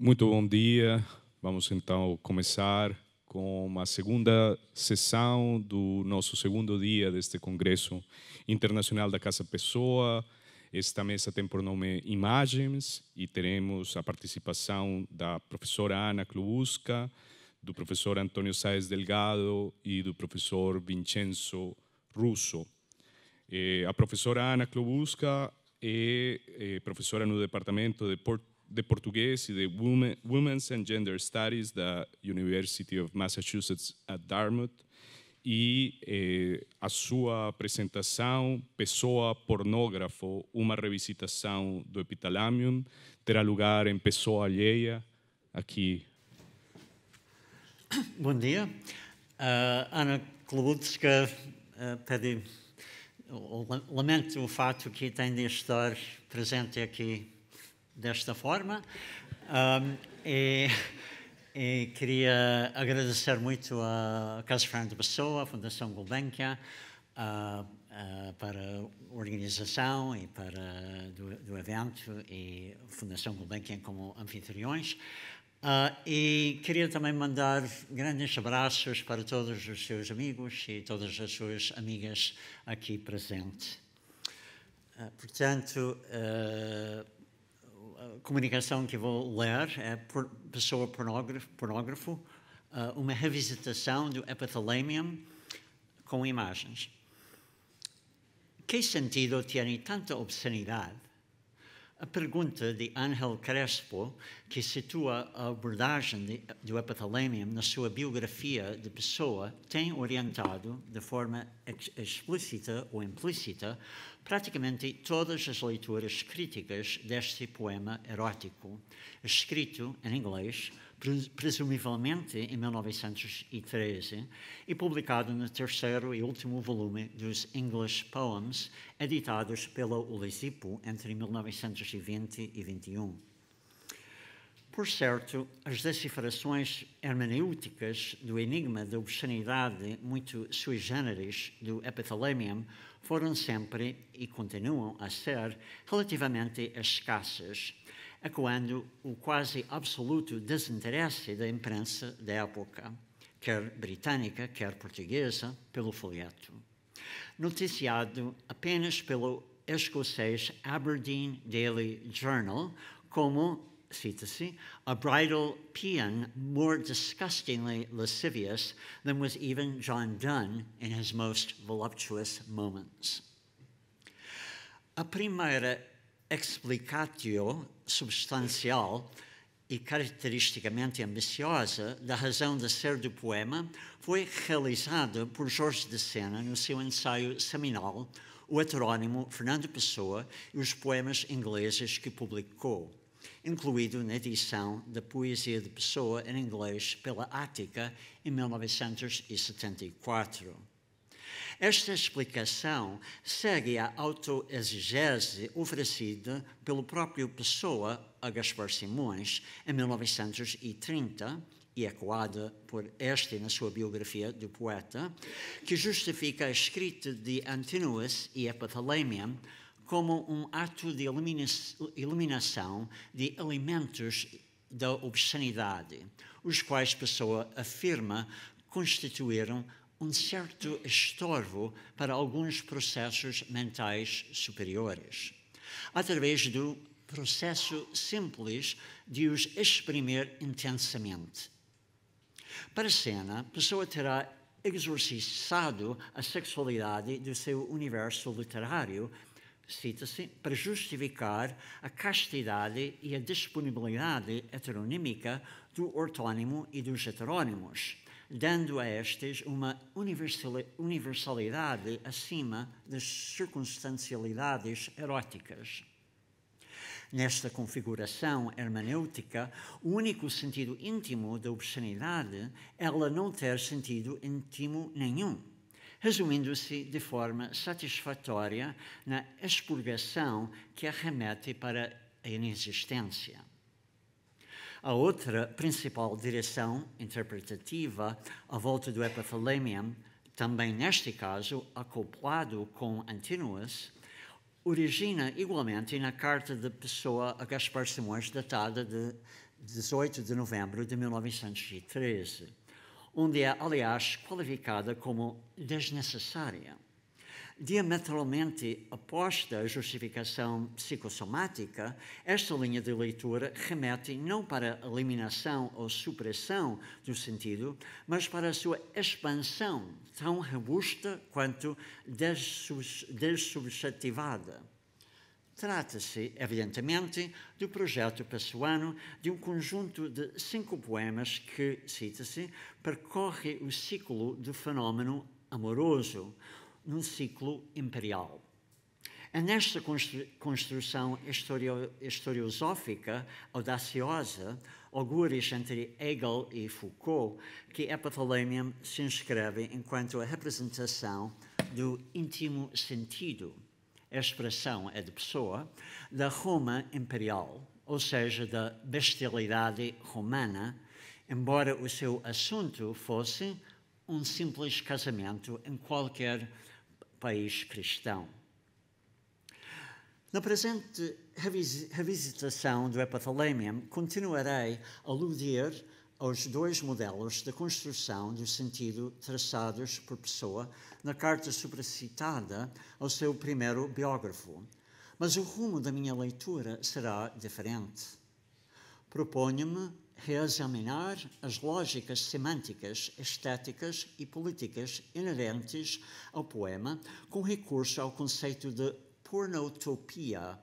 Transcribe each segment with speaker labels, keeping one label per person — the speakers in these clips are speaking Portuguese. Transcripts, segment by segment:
Speaker 1: Muito bom dia. Vamos então começar com uma segunda sessão do nosso segundo dia deste Congresso Internacional da Casa Pessoa. Esta mesa tem por nome Imagens e teremos a participação da professora Ana Klobouska, do professor Antônio Sáez Delgado e do professor Vincenzo Russo. A professora Ana Klobouska é professora no Departamento de Português e de Women's and Gender Studies da University of Massachusetts at Dartmouth e a sua apresentação, Pessoa Pornógrafo, uma revisitação do Epithalamium, terá lugar em Pessoa Alheia, aqui.
Speaker 2: Bom dia. Ana Klobouska pede... Lamento o fato que tem de estar presente aqui desta forma e queria agradecer muito à Casa Fernando Pessoa, à Fundação Gulbenkian, para a organização e para do evento e a Fundação Gulbenkian como anfitriões. E queria também mandar grandes abraços para todos os seus amigos e todas as suas amigas aqui presentes. Portanto, a comunicação que vou ler é Pessoa Pornógrafo, uma revisitação do Epithalamium com imagens. Que sentido tem tanta obscenidade? A pergunta de Ángel Crespo, que situa a abordagem do Epithalamium na sua biografia de pessoa, tem orientado, de forma explícita ou implícita, praticamente todas as leituras críticas deste poema erótico, escrito em inglês, presumivelmente em 1913, e publicado no terceiro e último volume dos English Poems, editados pela Ulisipo entre 1920 e 21. Por certo, as decifrações hermenêuticas do enigma da obscenidade muito sui generis do Epithalamium foram sempre, e continuam a ser, relativamente escassas, ecoando o quase absoluto desinteresse da imprensa da época, quer britânica, quer portuguesa, pelo folheto. Noticiado apenas pelo escocês Aberdeen Daily Journal como, cita-se, a bridal paean more disgustingly lascivious than was even John Donne in his most voluptuous moments. A primeira explicatio substancial e caracteristicamente ambiciosa da razão de ser do poema foi realizada por Jorge de Sena no seu ensaio seminal, o heterônimo Fernando Pessoa e os poemas ingleses que publicou, incluído na edição da Poesia de Pessoa em inglês pela Ática em 1974. Esta explicação segue a autoexegese oferecida pelo próprio Pessoa a Gaspar Simões em 1930 e ecoada por este na sua biografia do poeta, que justifica a escrita de Antinous e Epithalamium como um ato de eliminação de elementos da obscenidade, os quais Pessoa afirma constituíram um certo estorvo para alguns processos mentais superiores, através do processo simples de os exprimir intensamente. Para Sena, Pessoa terá exorcizado a sexualidade do seu universo literário, cita-se, para justificar a castidade e a disponibilidade heteronímica do ortónimo e dos heterónimos, dando a estes uma universalidade acima das circunstancialidades eróticas. Nesta configuração hermenêutica, o único sentido íntimo da obscenidade é ela não ter sentido íntimo nenhum, resumindo-se de forma satisfatória na expurgação que a remete para a inexistência. A outra principal direção interpretativa à volta do Epithalamium, também neste caso acoplado com Antinous, origina igualmente na carta de Pessoa a Gaspar Simões, datada de 18 de novembro de 1913, onde é, aliás, qualificada como desnecessária. Diametralmente oposta à justificação psicossomática, esta linha de leitura remete não para a eliminação ou supressão do sentido, mas para a sua expansão, tão robusta quanto dessubjetivada. Trata-se, evidentemente, do projeto pessoano de um conjunto de 5 poemas que, cita-se, percorre o ciclo do fenômeno amoroso, num ciclo imperial. É nesta construção historiosófica audaciosa, algures entre Hegel e Foucault, que Epithalamium se inscreve enquanto a representação do íntimo sentido, a expressão é de Pessoa, da Roma imperial, ou seja, da bestialidade romana, embora o seu assunto fosse um simples casamento em qualquer país cristão. Na presente revisitação do Epithalamium, continuarei a aludir aos 2 modelos de construção do sentido traçados por Pessoa na carta supracitada ao seu primeiro biógrafo, mas o rumo da minha leitura será diferente. Proponho-me reexaminar as lógicas semânticas, estéticas e políticas inerentes ao poema com recurso ao conceito de pornotopia,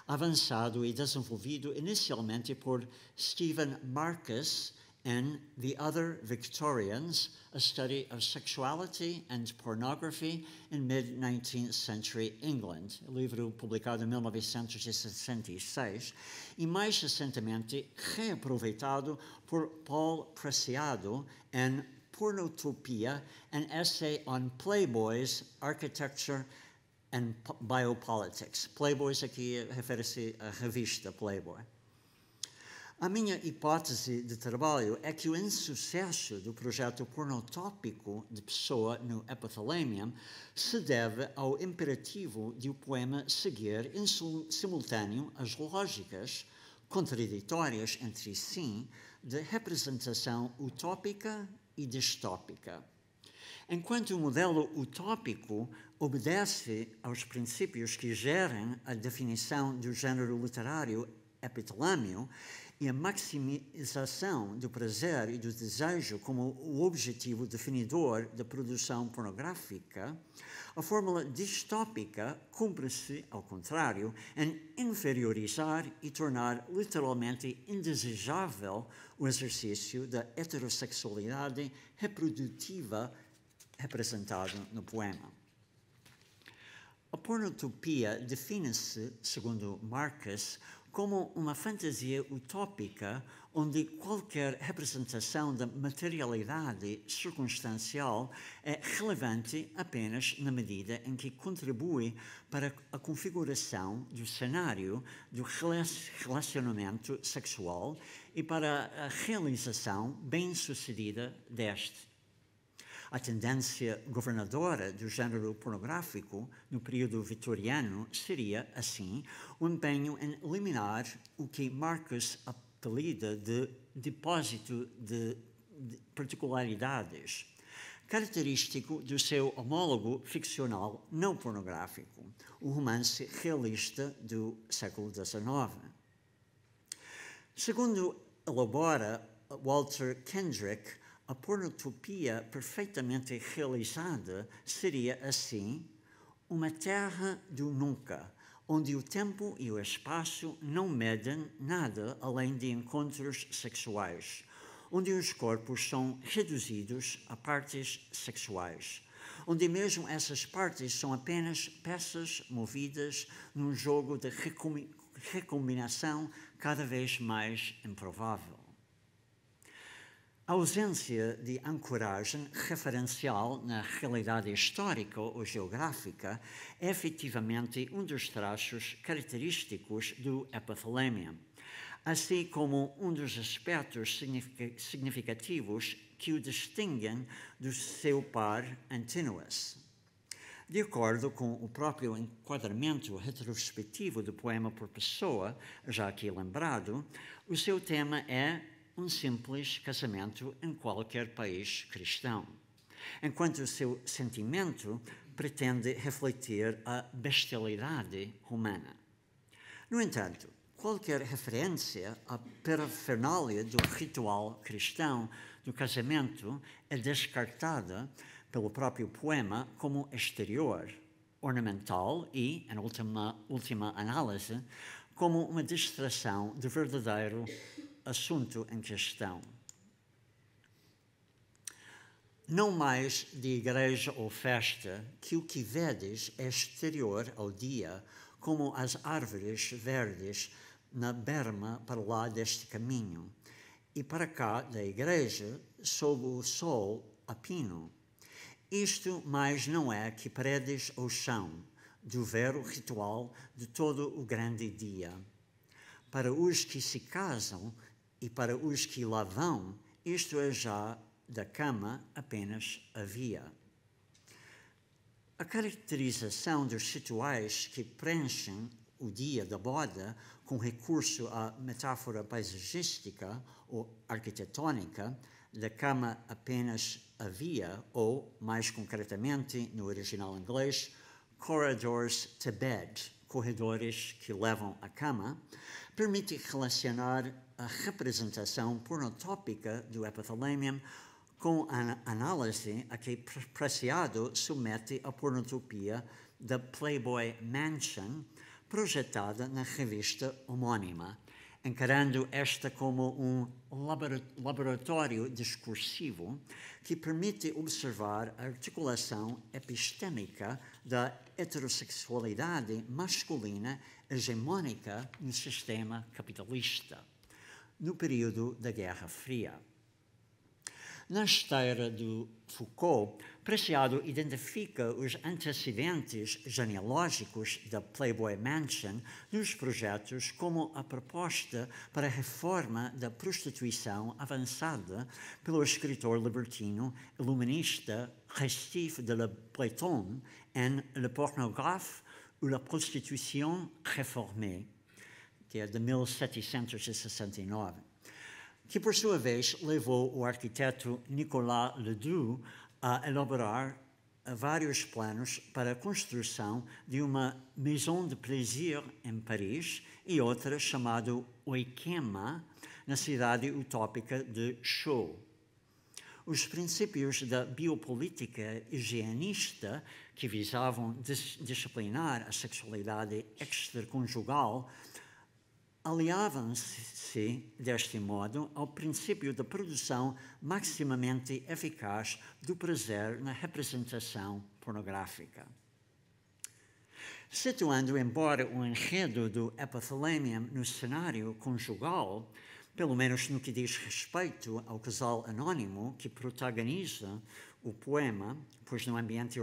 Speaker 2: avançado e desenvolvido inicialmente por Stephen Marcus in The Other Victorians, A Study of Sexuality and Pornography in Mid-19th Century England, livro publicado em 1966, e mais recentemente reaproveitado por Paul Preciado em Pornotopia, an essay on Playboys, Architecture and Biopolitics. Playboys aqui refere-se à revista Playboy. A minha hipótese de trabalho é que o insucesso do projeto pornotópico de Pessoa no Epithalamium se deve ao imperativo de o poema seguir em simultâneo as lógicas contraditórias entre si de representação utópica e distópica. Enquanto o modelo utópico obedece aos princípios que gerem a definição do gênero literário epithalâmio e a maximização do prazer e do desejo como o objetivo definidor da produção pornográfica, a fórmula distópica cumpre-se, ao contrário, em inferiorizar e tornar literalmente indesejável o exercício da heterossexualidade reprodutiva representado no poema. A pornotopia define-se, segundo Marcus, como uma fantasia utópica onde qualquer representação da materialidade circunstancial é relevante apenas na medida em que contribui para a configuração do cenário do relacionamento sexual e para a realização bem-sucedida deste. A tendência governadora do gênero pornográfico no período vitoriano seria, assim, o empenho em eliminar o que Marcus apelida de depósito de particularidades, característico do seu homólogo ficcional não pornográfico, o romance realista do século XIX. Segundo elabora Walter Kendrick, a pornotopia perfeitamente realizada seria, assim, uma terra do nunca, onde o tempo e o espaço não medem nada além de encontros sexuais, onde os corpos são reduzidos a partes sexuais, onde mesmo essas partes são apenas peças movidas num jogo de recombinação cada vez mais improvável. A ausência de ancoragem referencial na realidade histórica ou geográfica é efetivamente um dos traços característicos do Epithalamium, assim como um dos aspectos significativos que o distinguem do seu par Antinous. De acordo com o próprio enquadramento retrospectivo do poema por Pessoa, já aqui lembrado, o seu tema é um simples casamento em qualquer país cristão, enquanto o seu sentimento pretende refletir a bestialidade romana. No entanto, qualquer referência à parafernália do ritual cristão do casamento é descartada pelo próprio poema como exterior, ornamental e, em última análise, como uma distração do verdadeiro assunto em questão. Não mais de igreja ou festa, que o que vedes é exterior ao dia, como as árvores verdes na berma para lá deste caminho, e para cá da igreja, sob o sol a pino. Isto mais não é que paredes ou chão, do vero ritual de todo o grande dia. Para os que se casam e para os que lá vão, isto é já da cama apenas havia. A caracterização dos rituais que preenchem o dia da boda com recurso à metáfora paisagística ou arquitetônica, da cama apenas havia, ou, mais concretamente, no original inglês, corridors to bed, corredores que levam à cama, permite relacionar a representação pornotópica do epithalamium com a análise a que Preciado submete a pornotopia da Playboy Mansion, projetada na revista homónima, encarando esta como um laboratório discursivo que permite observar a articulação epistêmica da heterossexualidade masculina hegemônica no sistema capitalista, no período da Guerra Fria. Na esteira do Foucault, Preciado identifica os antecedentes genealógicos da Playboy Mansion nos projetos como a proposta para a reforma da prostituição avançada pelo escritor libertino iluminista Restif de la Bretonne em Le Pornographe ou la Prostitution réformée, que é de 1769. Que, por sua vez, levou o arquiteto Nicolas Ledoux a elaborar vários planos para a construção de uma maison de plaisir em Paris e outra chamada Oikema, na cidade utópica de Chaux. Os princípios da biopolítica higienista, que visavam disciplinar a sexualidade extraconjugal, aliavam-se, deste modo, ao princípio da produção maximamente eficaz do prazer na representação pornográfica. Situando, embora o enredo do epithalamium no cenário conjugal, pelo menos no que diz respeito ao casal anônimo que protagoniza o poema, pois no ambiente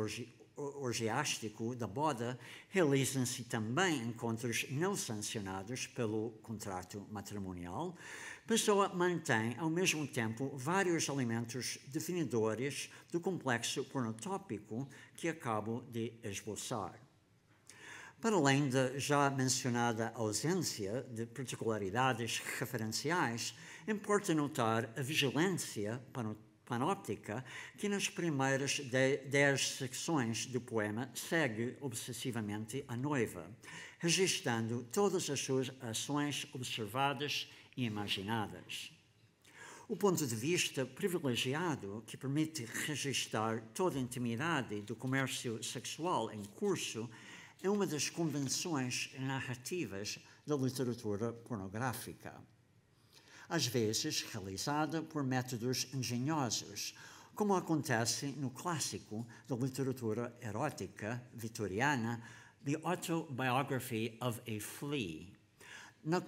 Speaker 2: orgiástico da boda realizam-se também encontros não sancionados pelo contrato matrimonial, Pessoa mantém, ao mesmo tempo, vários elementos definidores do complexo pornotópico que acabo de esboçar. Para além da já mencionada ausência de particularidades referenciais, importa notar a vigilância panóptica que nas primeiras 10 secções do poema segue obsessivamente a noiva, registrando todas as suas ações observadas e imaginadas. O ponto de vista privilegiado que permite registrar toda a intimidade do comércio sexual em curso é uma das convenções narrativas da literatura pornográfica, às vezes realizada por métodos engenhosos, como acontece no clássico da literatura erótica vitoriana, The Autobiography of a Flea,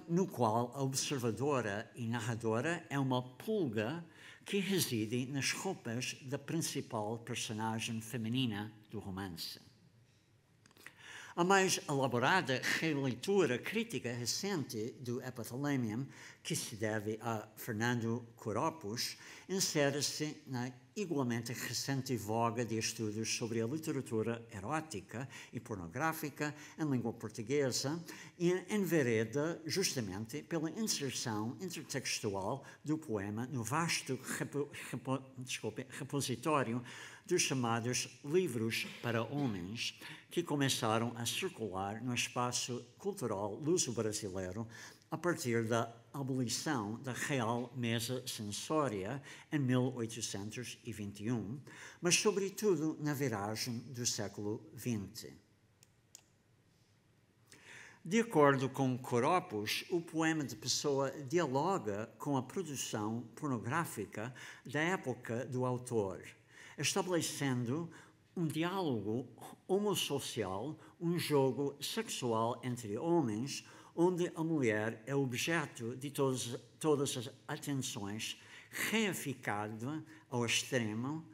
Speaker 2: no qual a observadora e narradora é uma pulga que reside nas roupas da principal personagem feminina do romance. A mais elaborada releitura crítica recente do Epithalamium, que se deve a Fernando Coropos, insere-se na igualmente recente voga de estudos sobre a literatura erótica e pornográfica em língua portuguesa e envereda justamente pela inserção intertextual do poema no vasto repositório dos chamados livros para homens, que começaram a circular no espaço cultural luso-brasileiro a partir da abolição da Real Mesa Censória em 1821, mas sobretudo na viragem do século XX. De acordo com Coropos, o poema de Pessoa dialoga com a produção pornográfica da época do autor, estabelecendo um diálogo homossocial, um jogo sexual entre homens, onde a mulher é objeto de todas as atenções, reificada ao extremo,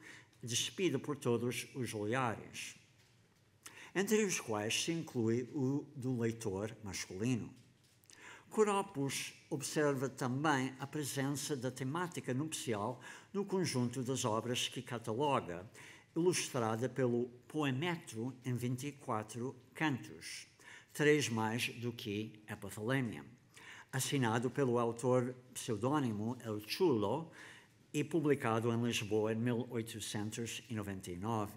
Speaker 2: despida por todos os olhares, entre os quais se inclui o do leitor masculino. Coropos observa também a presença da temática nupcial no conjunto das obras que cataloga, ilustrada pelo Poemetro em 24 cantos, 3 mais do que Epithalamium, assinado pelo autor pseudônimo El Chulo e publicado em Lisboa em 1899.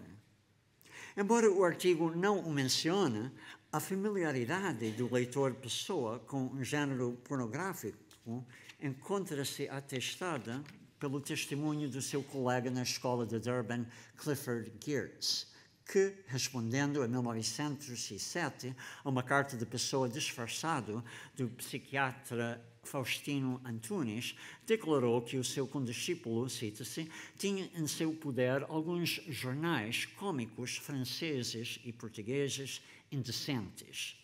Speaker 2: Embora o artigo não o mencione, a familiaridade do leitor Pessoa com um género pornográfico encontra-se atestada pelo testemunho do seu colega na escola de Durban, Clifford Geertz, que, respondendo em 1907 a uma carta de Pessoa disfarçado do psiquiatra Faustino Antunes, declarou que o seu condiscípulo, cita-se, tinha em seu poder alguns jornais cômicos franceses e portugueses indecentes,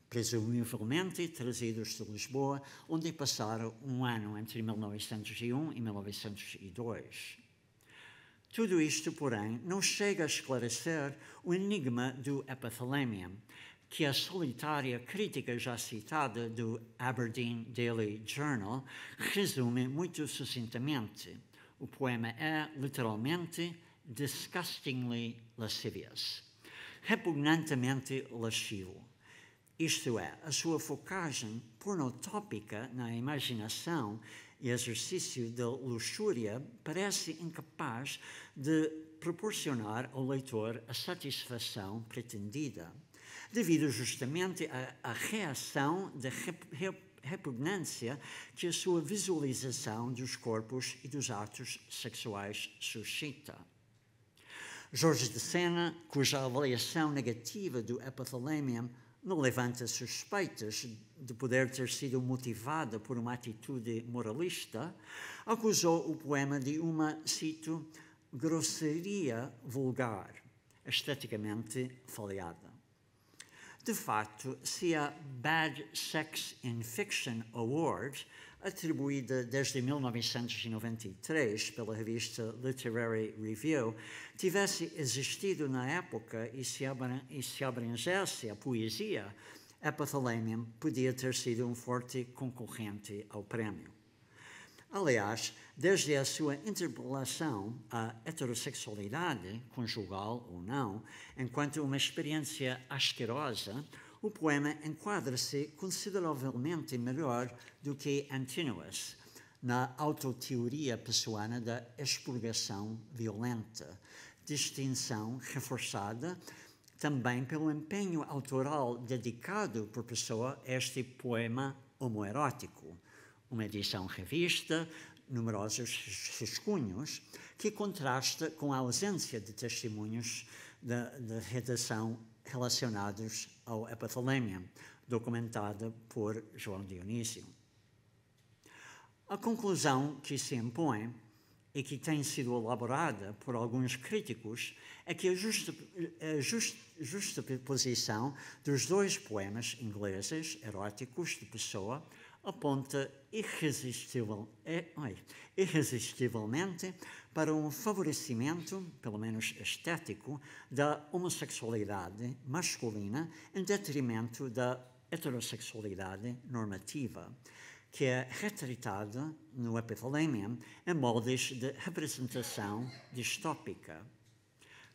Speaker 2: presumivelmente trazidos de Lisboa, onde passaram um ano entre 1901 e 1902. Tudo isto, porém, não chega a esclarecer o enigma do Epithalamium, que a solitária crítica já citada do Aberdeen Daily Journal resume muito sucintamente. O poema é, literalmente, disgustingly lascivious, repugnantemente lascivo. Isto é, a sua focagem pornotópica na imaginação e exercício da luxúria parece incapaz de proporcionar ao leitor a satisfação pretendida, devido justamente à reação de repugnância que a sua visualização dos corpos e dos atos sexuais suscita. Jorge de Sena, cuja avaliação negativa do Epithalamium não levanta suspeitas de poder ter sido motivada por uma atitude moralista, acusou o poema de uma, cito, grosseria vulgar, esteticamente falhada. De facto, se a Bad Sex in Fiction Award, atribuída desde 1993 pela revista Literary Review, tivesse existido na época e se abrangesse a poesia, Epithalamium podia ter sido um forte concorrente ao prémio. Aliás, desde a sua interpelação à heterossexualidade, conjugal ou não, enquanto uma experiência asquerosa, o poema enquadra-se consideravelmente melhor do que Antinous na autoteoria pessoana da expurgação violenta, distinção reforçada também pelo empenho autoral dedicado por Pessoa a este poema homoerótico, uma edição revista, numerosos rascunhos, que contrasta com a ausência de testemunhos de redação relacionados ao Epithalamium, documentada por João Dionísio. A conclusão que se impõe e que tem sido elaborada por alguns críticos é que a justaposição dos dois poemas ingleses eróticos de Pessoa aponta irresistivelmente para um favorecimento, pelo menos estético, da homossexualidade masculina em detrimento da heterossexualidade normativa, que é retratada no Epithalamium em moldes de representação distópica.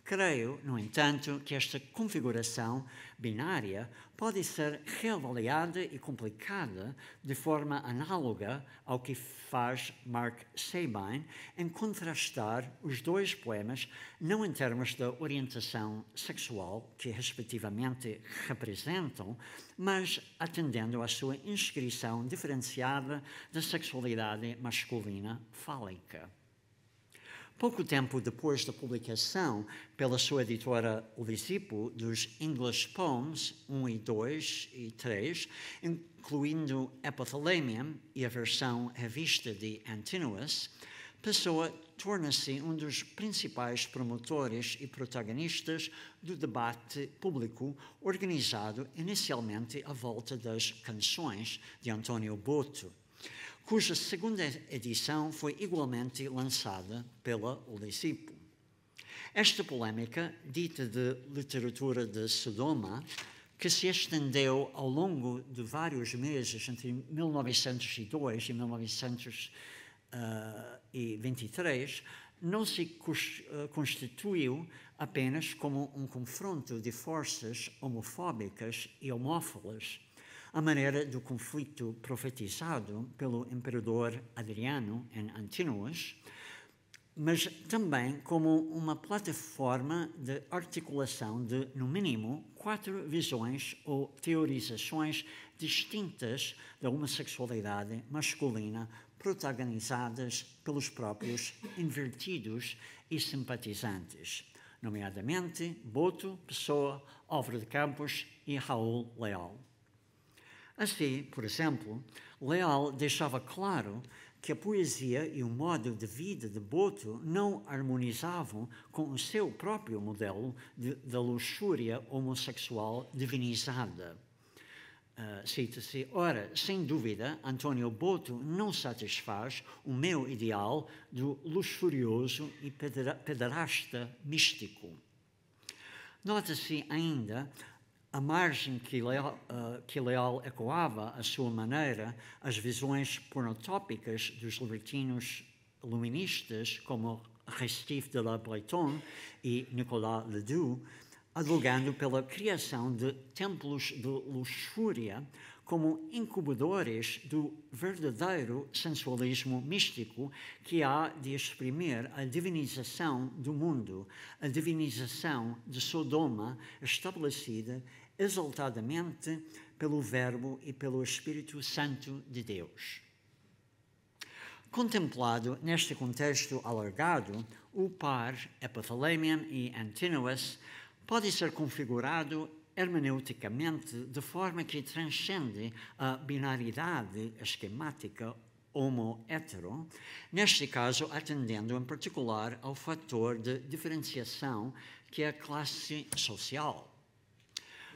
Speaker 2: Creio, no entanto, que esta configuração binária pode ser reavaliada e complicada de forma análoga ao que faz Mark Sabine em contrastar os dois poemas, não em termos da orientação sexual que respectivamente representam, mas atendendo à sua inscrição diferenciada da sexualidade masculina fálica. Pouco tempo depois da publicação pela sua editora O Discípulo dos English Poems 1 e 2 e 3, incluindo Epithalamium e a versão revista de Antinous, Pessoa torna-se um dos principais promotores e protagonistas do debate público organizado inicialmente à volta das canções de António Boto, cuja segunda edição foi igualmente lançada pela O Discípulo. Esta polêmica, dita de literatura de Sodoma, que se estendeu ao longo de vários meses entre 1902 e 1923, não se constituiu apenas como um confronto de forças homofóbicas e homófilas, à maneira do conflito profetizado pelo imperador Adriano em Antinous, mas também como uma plataforma de articulação de, no mínimo, 4 visões ou teorizações distintas da homossexualidade masculina, protagonizadas pelos próprios invertidos e simpatizantes, nomeadamente Boto, Pessoa, Álvaro de Campos e Raul Leal. Assim, por exemplo, Leal deixava claro que a poesia e o modo de vida de Boto não harmonizavam com o seu próprio modelo da luxúria homossexual divinizada. Cita-se: ora, sem dúvida, António Boto não satisfaz o meu ideal do luxurioso e pederasta místico. Nota-se ainda a margem que Leal ecoava, à sua maneira, as visões pornotópicas dos libertinos luministas, como Restif de la Bretonne e Nicolas Ledoux, advogando pela criação de templos de luxúria como incubadores do verdadeiro sensualismo místico que há de exprimir a divinização do mundo, a divinização de Sodoma, estabelecida exaltadamente pelo Verbo e pelo Espírito Santo de Deus. Contemplado neste contexto alargado, o par Epithalamium e Antinous pode ser configurado hermeneuticamente de forma que transcende a binaridade esquemática homo-hétero, neste caso atendendo em particular ao fator de diferenciação que é a classe social.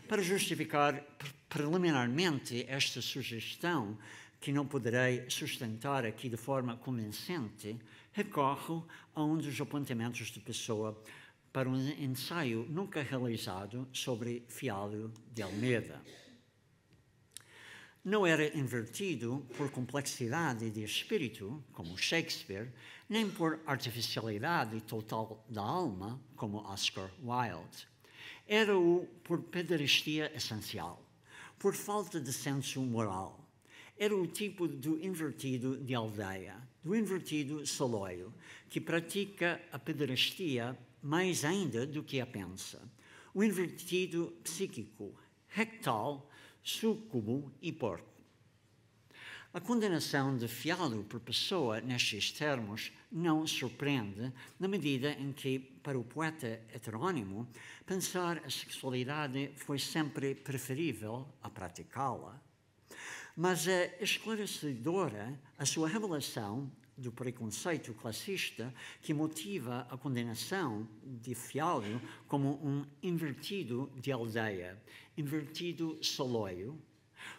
Speaker 2: Para justificar preliminarmente esta sugestão, que não poderei sustentar aqui de forma convincente, recorro a um dos apontamentos de Pessoa para um ensaio nunca realizado sobre Fialho de Almeida. Não era invertido por complexidade de espírito, como Shakespeare, nem por artificialidade total da alma, como Oscar Wilde. Era-o por pederastia essencial, por falta de senso moral. Era o tipo do invertido de aldeia, do invertido saloio, que pratica a pederastia mais ainda do que a pensa. O invertido psíquico, rectal, súcubo e porco. A condenação de Fialho por Pessoa nestes termos não surpreende, na medida em que, para o poeta heterónimo, pensar a sexualidade foi sempre preferível a praticá-la. Mas é esclarecedora a sua revelação do preconceito classista que motiva a condenação de Fialho como um invertido de aldeia, invertido saloio,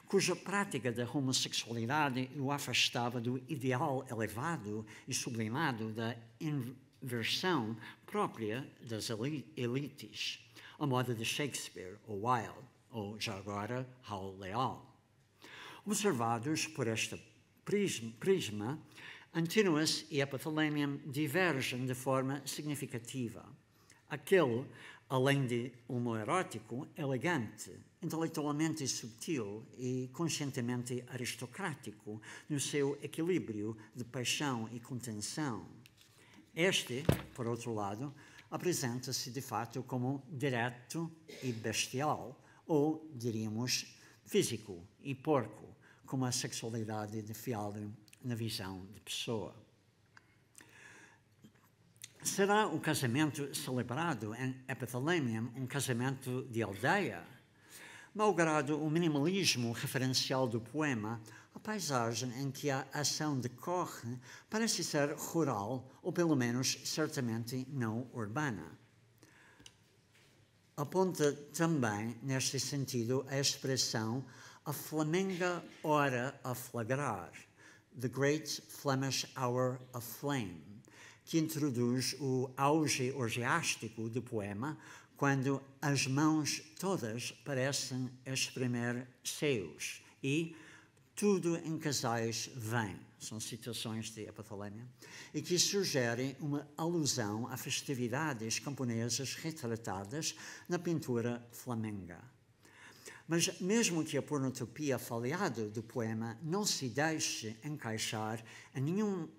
Speaker 2: cuja prática da homossexualidade o afastava do ideal elevado e sublimado da inversão própria das elites, a moda de Shakespeare ou Wilde, ou já agora Raul Leal. Observados por esta prisma, Antinous e Epithalamium divergem de forma significativa. Aquele, além de homoerótico, elegante, intelectualmente subtil e conscientemente aristocrático no seu equilíbrio de paixão e contenção. Este, por outro lado, apresenta-se de fato como direto e bestial, ou, diríamos, físico e porco, como a sexualidade de Fialho na visão de Pessoa. Será o casamento celebrado em Epithalamium um casamento de aldeia? Malgrado o minimalismo referencial do poema, a paisagem em que a ação decorre parece ser rural, ou pelo menos certamente não urbana. Aponta também, neste sentido, a expressão a flamenga hora a flagrar, The Great Flemish Hour of Flame, que introduz o auge orgiástico do poema, quando as mãos todas parecem exprimir seios e tudo em casais vem, são citações de Epithalamium, e que sugerem uma alusão a festividades camponesas retratadas na pintura flamenga. Mas mesmo que a pornotopia falhada do poema não se deixe encaixar em nenhum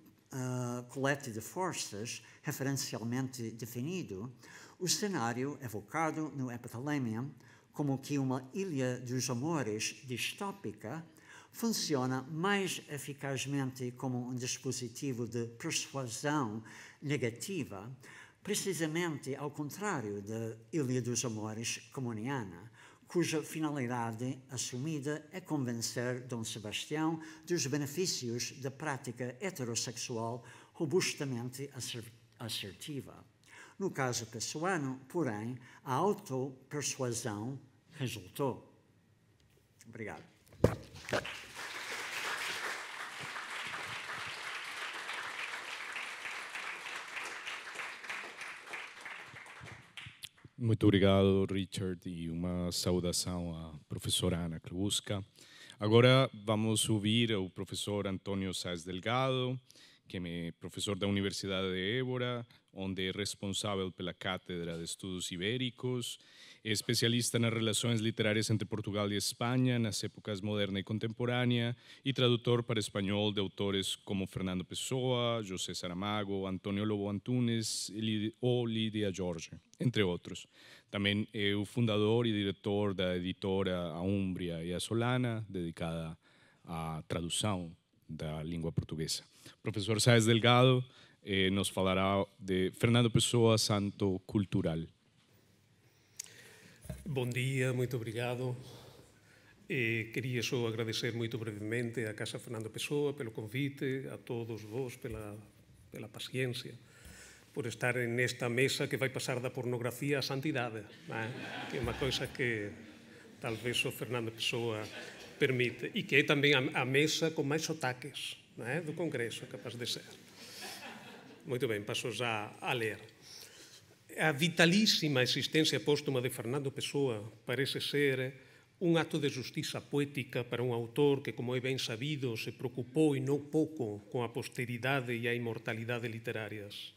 Speaker 2: colete de forças referencialmente definido, o cenário evocado no Epithalamium, como que uma ilha dos amores distópica, funciona mais eficazmente como um dispositivo de persuasão negativa, precisamente ao contrário da Ilha dos Amores comuniana, cuja finalidade assumida é convencer Dom Sebastião dos benefícios da prática heterossexual robustamente assertiva. No caso pessoano, porém, a autopersuasão resultou. Obrigado.
Speaker 1: Muito obrigado, Richard, e uma saudação à professora Ana Kluska. Agora vamos ouvir o professor Antônio Sáez Delgado, que é professor da Universidade de Évora, onde é responsável pela Cátedra de Estudos Ibéricos, é especialista nas relações literárias entre Portugal e Espanha nas épocas moderna e contemporânea e tradutor para espanhol de autores como Fernando Pessoa, José Saramago, António Lobo Antunes ou Lídia Jorge, entre outros. Também é o fundador e diretor da editora A Úmbria e a Solana, dedicada à tradução da língua portuguesa. O professor Sáez Delgado nos falará de Fernando Pessoa, santo cultural.
Speaker 3: Bom dia, muito obrigado. Queria só agradecer muito brevemente à Casa Fernando Pessoa pelo convite, a todos vos pela paciência, por estar nesta mesa que vai passar da pornografia à santidade, que é uma coisa que talvez o Fernando Pessoa permite, e que é também a mesa com mais sotaques do Congresso, capaz de ser. Muito bem, passo já a ler. A vitalíssima existência póstuma de Fernando Pessoa parece ser un acto de justiza poética para un autor que, como é ben sabido, se preocupou e non pouco con a posteridade e a inmortalidade literarias.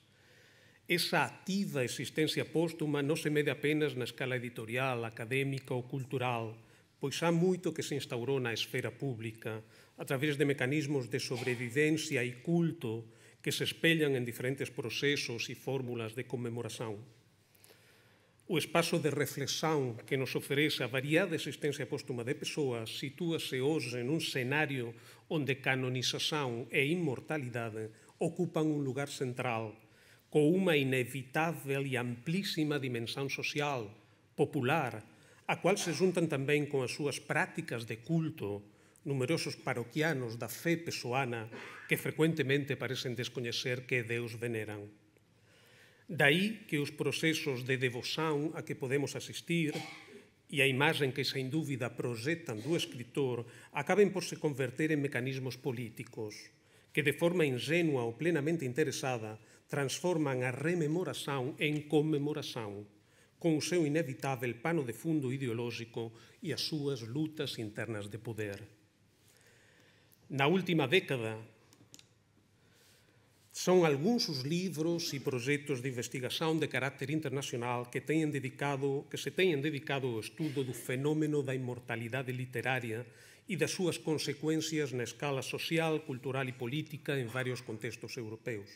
Speaker 3: Esa activa existencia póstuma non se mede apenas na escala editorial, académica ou cultural, pois há moito que se instaurou na esfera pública a través de mecanismos de sobrevivencia e culto que se espellan en diferentes procesos e fórmulas de conmemoración. O espazo de reflexão que nos oferece a variada existencia póstuma de Pessoa sitúase hoxe nun cenario onde canonización e inmortalidade ocupan un lugar central, con unha inevitável e amplísima dimensão social, popular, a cual se juntan tamén con as súas prácticas de culto, numerosos paroquianos da fe pessoana que frecuentemente parecen descoñecer que Deus veneran. Daí que os procesos de devoción a que podemos asistir e a imagen que, sen dúbida, proxectan do escritor acaben por se converter en mecanismos políticos que, de forma ingenua ou plenamente interesada, transforman a rememoración en conmemoración, con o seu inevitável pano de fundo ideolóxico e as súas lutas internas de poder. Na última década, son algúns os livros e proxectos de investigación de carácter internacional que se teñen dedicado ao estudo do fenómeno da inmortalidade literaria e das súas consecuencias na escala social, cultural e política en varios contextos europeus.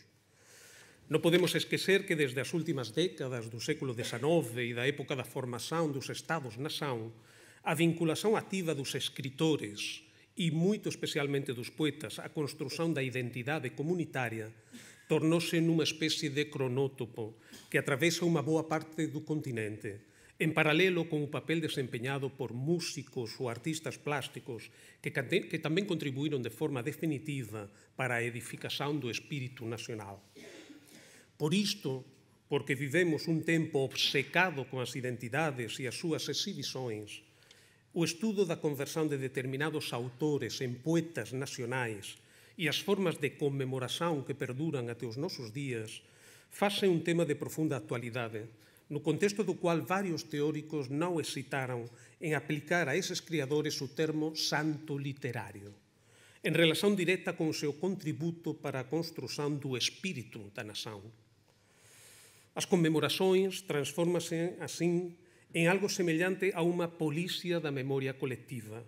Speaker 3: Non podemos esquecer que desde as últimas décadas do século XIX e da época da formación dos Estados-nación, a vinculación activa dos escritores e, moito especialmente dos poetas, a construción da identidade comunitaria tornouse nunha especie de cronótopo que atravesa unha boa parte do continente, en paralelo con o papel desempeñado por músicos ou artistas plásticos que tamén contribuíron de forma definitiva para a edificación do espírito nacional. Por isto, porque vivemos un tempo obcecado con as identidades e as súas exhibições, o estudo da conversión de determinados autores en poetas nacionais e as formas de conmemoración que perduran até os nosos días fase un tema de profunda actualidade, no contexto do cual varios teóricos non hesitaron en aplicar a eses criadores o termo santo literario, en relación directa con o seu contributo para a construción do espírito da nación. As conmemorações transfórmanse, así, en algo semellante a unha polícia da memoria colectiva,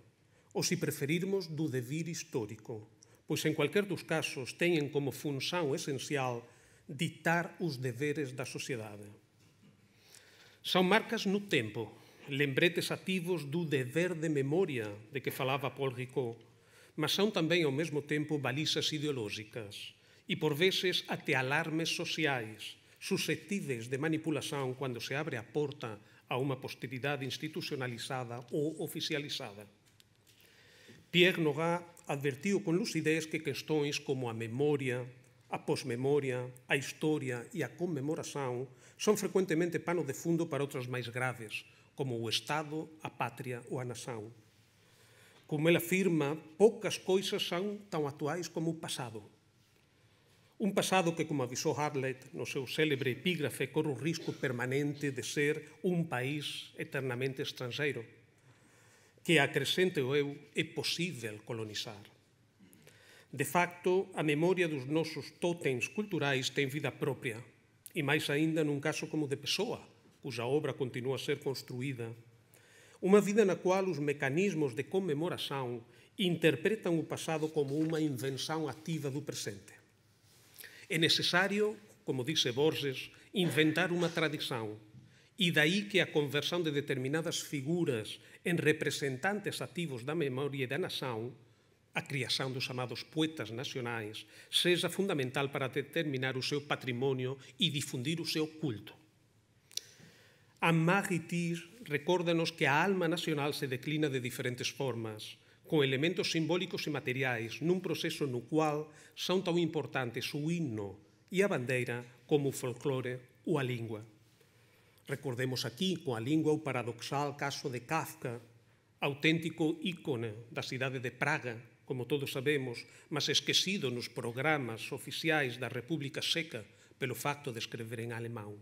Speaker 3: ou, se preferirmos, do devir histórico, pois en cualquier dos casos teñen como función esencial ditar os deveres da sociedade. Son marcas no tempo, lembretes activos do deber de memoria de que falaba Paul Ricoeur, mas son tamén ao mesmo tempo balizas ideolóxicas e, por veces, até alarmes sociais, susceptíveis de manipulación cando se abre a porta a unha posteridade institucionalizada ou oficializada. Pierre Nora advertiu con lucidez que questões como a memoria, a posmemoria, a historia e a conmemoración son frecuentemente pano de fundo para outras máis graves, como o Estado, a patria ou a nación. Como ele afirma, poucas coisas son tão atuais como o pasado. Un pasado que, como avisou Hartlet no seu célebre epígrafe, corre o risco permanente de ser un país eternamente estrangeiro, que, acrescente o eu, é posível colonizar. De facto, a memoria dos nosos tótems culturais ten vida propia, e máis aínda nun caso como de Pessoa, cuja obra continúa a ser construída. Unha vida na cual os mecanismos de conmemoración interpretan o pasado como unha invención activa do presente. É necesario, como dice Borges, inventar unha tradición, e daí que a conversión de determinadas figuras en representantes activos da memoria e da nación, a criación dos chamados poetas nacionais, seja fundamental para determinar o seu patrimonio e difundir o seu culto. Anne-Marie Thiers recórdanos que a alma nacional se declina de diferentes formas, con elementos simbólicos e materiais, nun proceso no cual son tão importantes o himno e a bandeira como o folclore ou a lingua. Recordemos aquí, con a lingua, o paradoxal caso de Kafka, auténtico ícone da cidade de Praga, como todos sabemos, mas esquecido nos programas oficiais da República Checa pelo facto de escrever en alemán.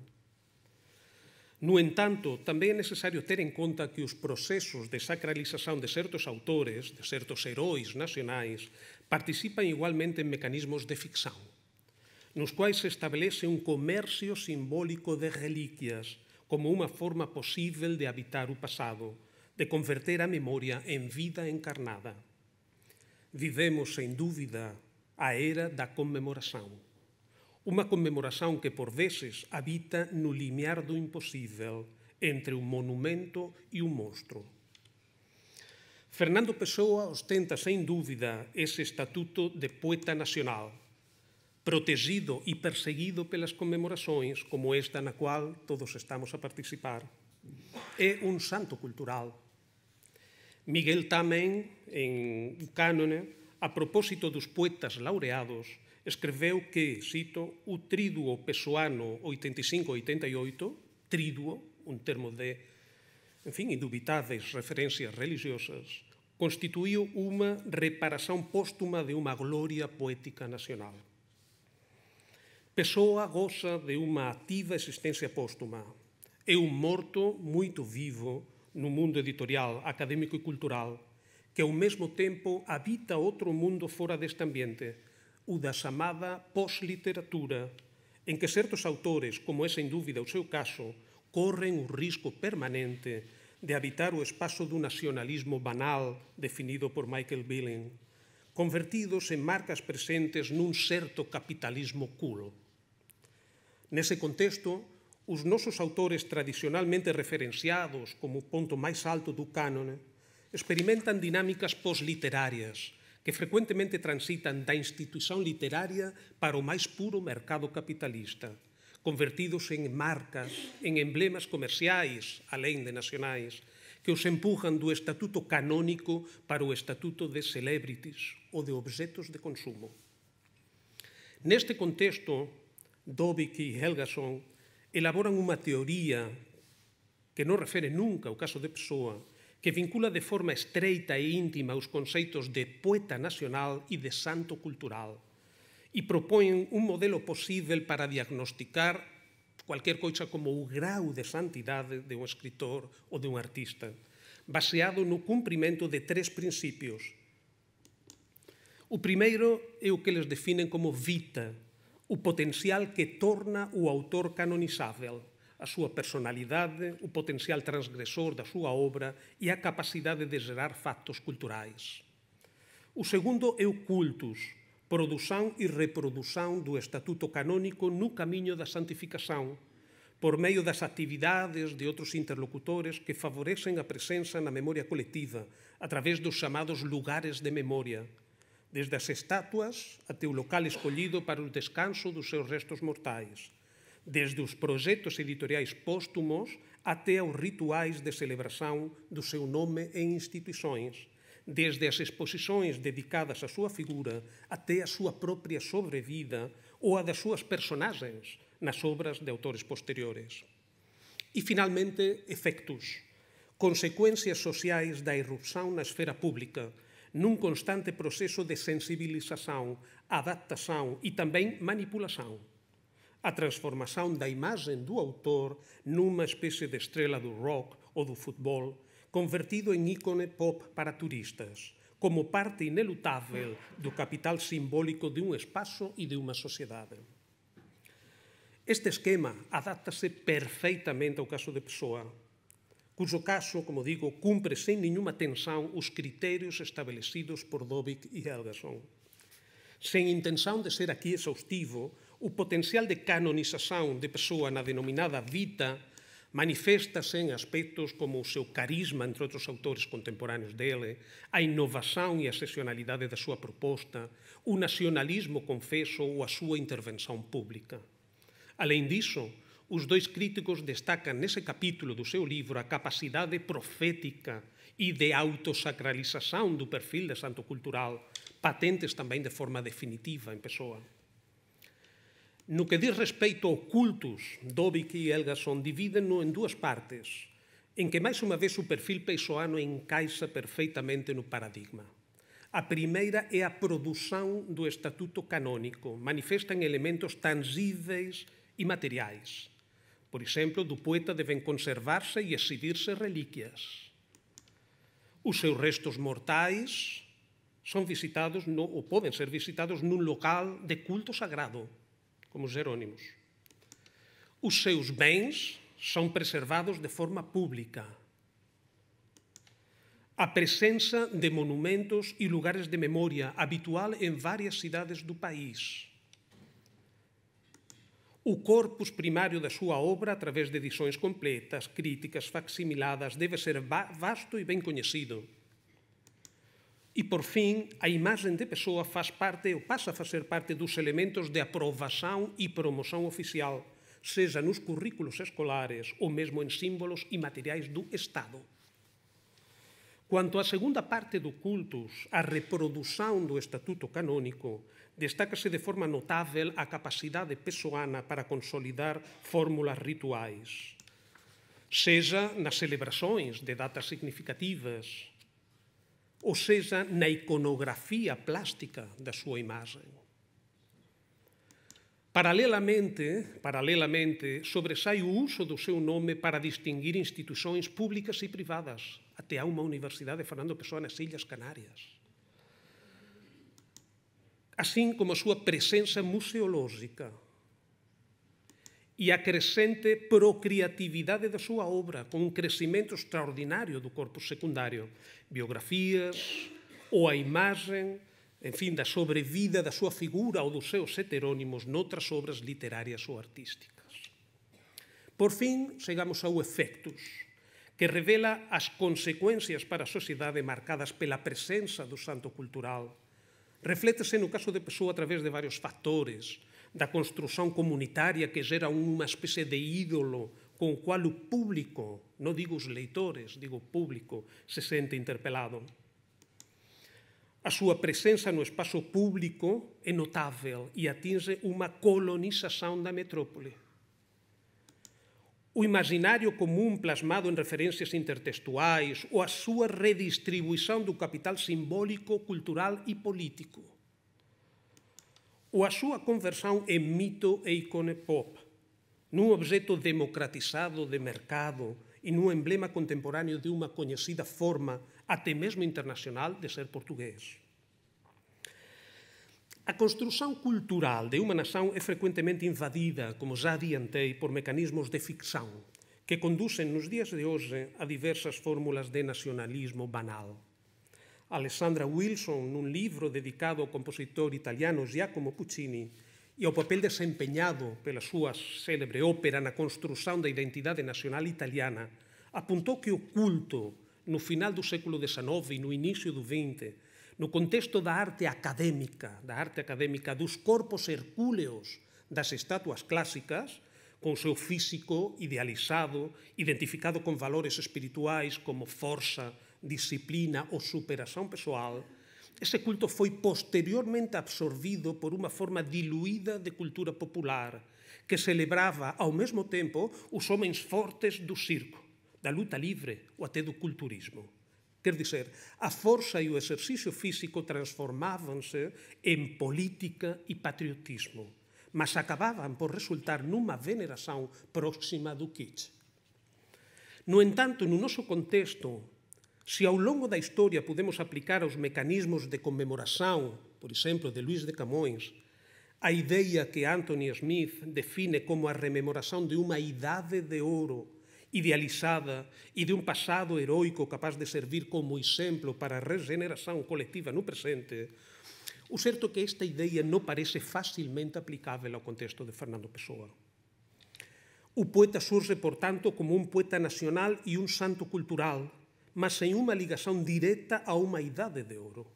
Speaker 3: No entanto, tamén é necesario ter en conta que os procesos de sacralización de certos autores, de certos heróis nacionais, participan igualmente en mecanismos de ficción, nos quais se establece un comercio simbólico de reliquias como unha forma posible de habitar o pasado, de converter a memoria en vida encarnada. Vivemos, sen dúbida, a era da conmemoración. Unha conmemoración que, por veces, habita no limiar do imposible entre un monumento e un monstro. Fernando Pessoa ostenta, sen dúbida, ese estatuto de poeta nacional, protegido e perseguido pelas conmemorações como esta na qual todos estamos a participar. É un santo cultural. Miguel tamén, en Cánone, a propósito dos poetas laureados, escreveu que, cito, o tríduo pessoano 85-88, tríduo, un termo de, indubitáveis referencias religiosas, constituiu unha reparación póstuma de unha gloria poética nacional. Pessoa goza de unha activa existencia póstuma. É un morto moito vivo no mundo editorial, académico e cultural, que ao mesmo tempo habita outro mundo fora deste ambiente, o da chamada pós-literatura, en que certos autores, como é sen dúbida o seu caso, corren o risco permanente de habitar o espazo do nacionalismo banal definido por Michael Billing, convertidos en marcas presentes nun certo capitalismo cool. Nese contexto, os nosos autores tradicionalmente referenciados como o ponto máis alto do cánone experimentan dinámicas posliterarias que frecuentemente transitan da institución literaria para o máis puro mercado capitalista, convertidos en marcas, en emblemas comerciais, alén de nacionais, que os empujan do estatuto canónico para o estatuto de celebrities ou de objetos de consumo. Neste contexto, Dovik e Helgason elaboran unha teoría que non refere nunca ao caso de Pessoa, que vincula de forma estreita e íntima os conceitos de poeta nacional e de santo cultural e propoen un modelo posível para diagnosticar cualquier coisa como o grau de santidade de un escritor ou de un artista, baseado no cumprimento de 3 principios. O primeiro é o que eles definen como vita, o potencial que torna o autor canonizável, a súa personalidade, o potencial transgresor da súa obra e a capacidade de gerar factos culturais. O segundo é o cultus, produção e reprodução do estatuto canónico no camiño da santificación, por meio das actividades de outros interlocutores que favorecen a presenza na memoria colectiva a través dos chamados lugares de memoria, desde as estatuas até o local escollido para o descanso dos seus restos mortais, desde os proxectos editoriais póstumos até aos rituais de celebração do seu nome em instituições, desde as exposições dedicadas à sua figura até a sua própria sobrevida ou a das suas personagens nas obras de autores posteriores. E, finalmente, efectos, consecuencias sociais da irrupção na esfera pública, num constante processo de sensibilização, adaptação e também manipulação. A transformação da imagem do autor numa espécie de estrela do rock ou do futebol, convertido em ícone pop para turistas, como parte inelutável do capital simbólico de um espaço e de uma sociedade. Este esquema adapta-se perfeitamente ao caso de Pessoa, cujo caso, como digo, cumpre sem nenhuma tensão os critérios estabelecidos por Dovik e Helgason. Sem intenção de ser aqui exaustivo, o potencial de canonização de Pessoa na denominada vita manifesta-se em aspectos como o seu carisma entre outros autores contemporâneos dele, a inovação e a excepcionalidade da sua proposta, o nacionalismo confesso ou a sua intervenção pública. Além disso, os dois críticos destacam nesse capítulo do seu livro a capacidade profética e de autosacralização do perfil de santo cultural, patentes também de forma definitiva em Pessoa. No que diz respeito ao cultus, Dovik e Helgason dividen-no em 2 partes, em que mais uma vez o perfil pessoano encaixa perfeitamente no paradigma. A primeira é a produção do estatuto canônico, manifesta em elementos tangíveis e materiais. Por exemplo, do poeta devem conservar-se e exhibir-se relíquias. Os seus restos mortais são visitados, ou podem ser visitados, num local de culto sagrado, como os Jerônimos. Os seus bens são preservados de forma pública. A presença de monumentos e lugares de memória habitual em várias cidades do país. O corpus primário da sua obra, através de edições completas, críticas, facsimiladas, deve ser vasto e bem conhecido. E, por fim, a imagem de Pessoa faz parte ou passa a fazer parte dos elementos de aprovação e promoção oficial, seja nos currículos escolares ou mesmo em símbolos e materiais do Estado. Quanto à segunda parte do cultus, a reprodução do estatuto canônico, destaca-se de forma notável a capacidade pessoana para consolidar fórmulas rituais, seja nas celebrações de datas significativas, ou seja, na iconografia plástica da sua imagem. Paralelamente, sobressai o uso do seu nome para distinguir instituições públicas e privadas. Até há uma universidade de Fernando Pessoa nas Ilhas Canárias. Assim como a sua presença museológica e a crescente procriatividade da sua obra, com um crescimento extraordinário do corpus secundário, biografias ou a imagem, enfim, da sobrevida da sua figura ou dos seus heterónimos noutras obras literárias ou artísticas. Por fim, chegamos ao Efectos, que revela as consecuencias para a sociedade marcadas pela presença do santo cultural. Reflete-se no caso de Pessoa a través de vários factores, da construção comunitária que gera uma espécie de ídolo com o qual o público, não digo os leitores, digo o público, se sente interpelado. A súa presença no espaço público é notável e atinge unha colonización da metrópole. O imaginario común plasmado en referencias intertextuais ou a súa redistribuición do capital simbólico, cultural e político. Ou a súa conversión en mito e icone pop, nun objeto democratizado de mercado e nun emblema contemporáneo de unha coñecida forma, até mesmo internacional, de ser portugués. A construção cultural de uma nação é frequentemente invadida, como já adiantei, por mecanismos de ficção, que conduzem nos dias de hoje a diversas fórmulas de nacionalismo banal. Alessandra Wilson, num livro dedicado ao compositor italiano Giacomo Puccini e ao papel desempenhado pela sua célebre ópera na construção da identidade nacional italiana, apontou que o culto, no final do século XIX e no início do XX, no contexto da arte académica, dos corpos hercúleos das estátuas clásicas, com o seu físico idealizado, identificado com valores espirituais como força, disciplina ou superação pessoal, esse culto foi posteriormente absorvido por uma forma diluída de cultura popular, que celebrava ao mesmo tempo os homens fortes do circo, da luta livre ou até do culturismo. Quer dizer, a força e o exercício físico transformavam-se em política e patriotismo, mas acabavam por resultar numa veneração próxima do kitsch. No entanto, no nosso contexto, se ao longo da história podemos aplicar aos mecanismos de comemoração, por exemplo, de Luís de Camões, a ideia que Anthony Smith define como a rememoração de uma idade de ouro idealizada e de um passado heroico capaz de servir como exemplo para a regeneração coletiva no presente, o certo é que esta ideia não parece facilmente aplicável ao contexto de Fernando Pessoa. O poeta surge, portanto, como um poeta nacional e um santo cultural, mas sem uma ligação direta a uma idade de ouro.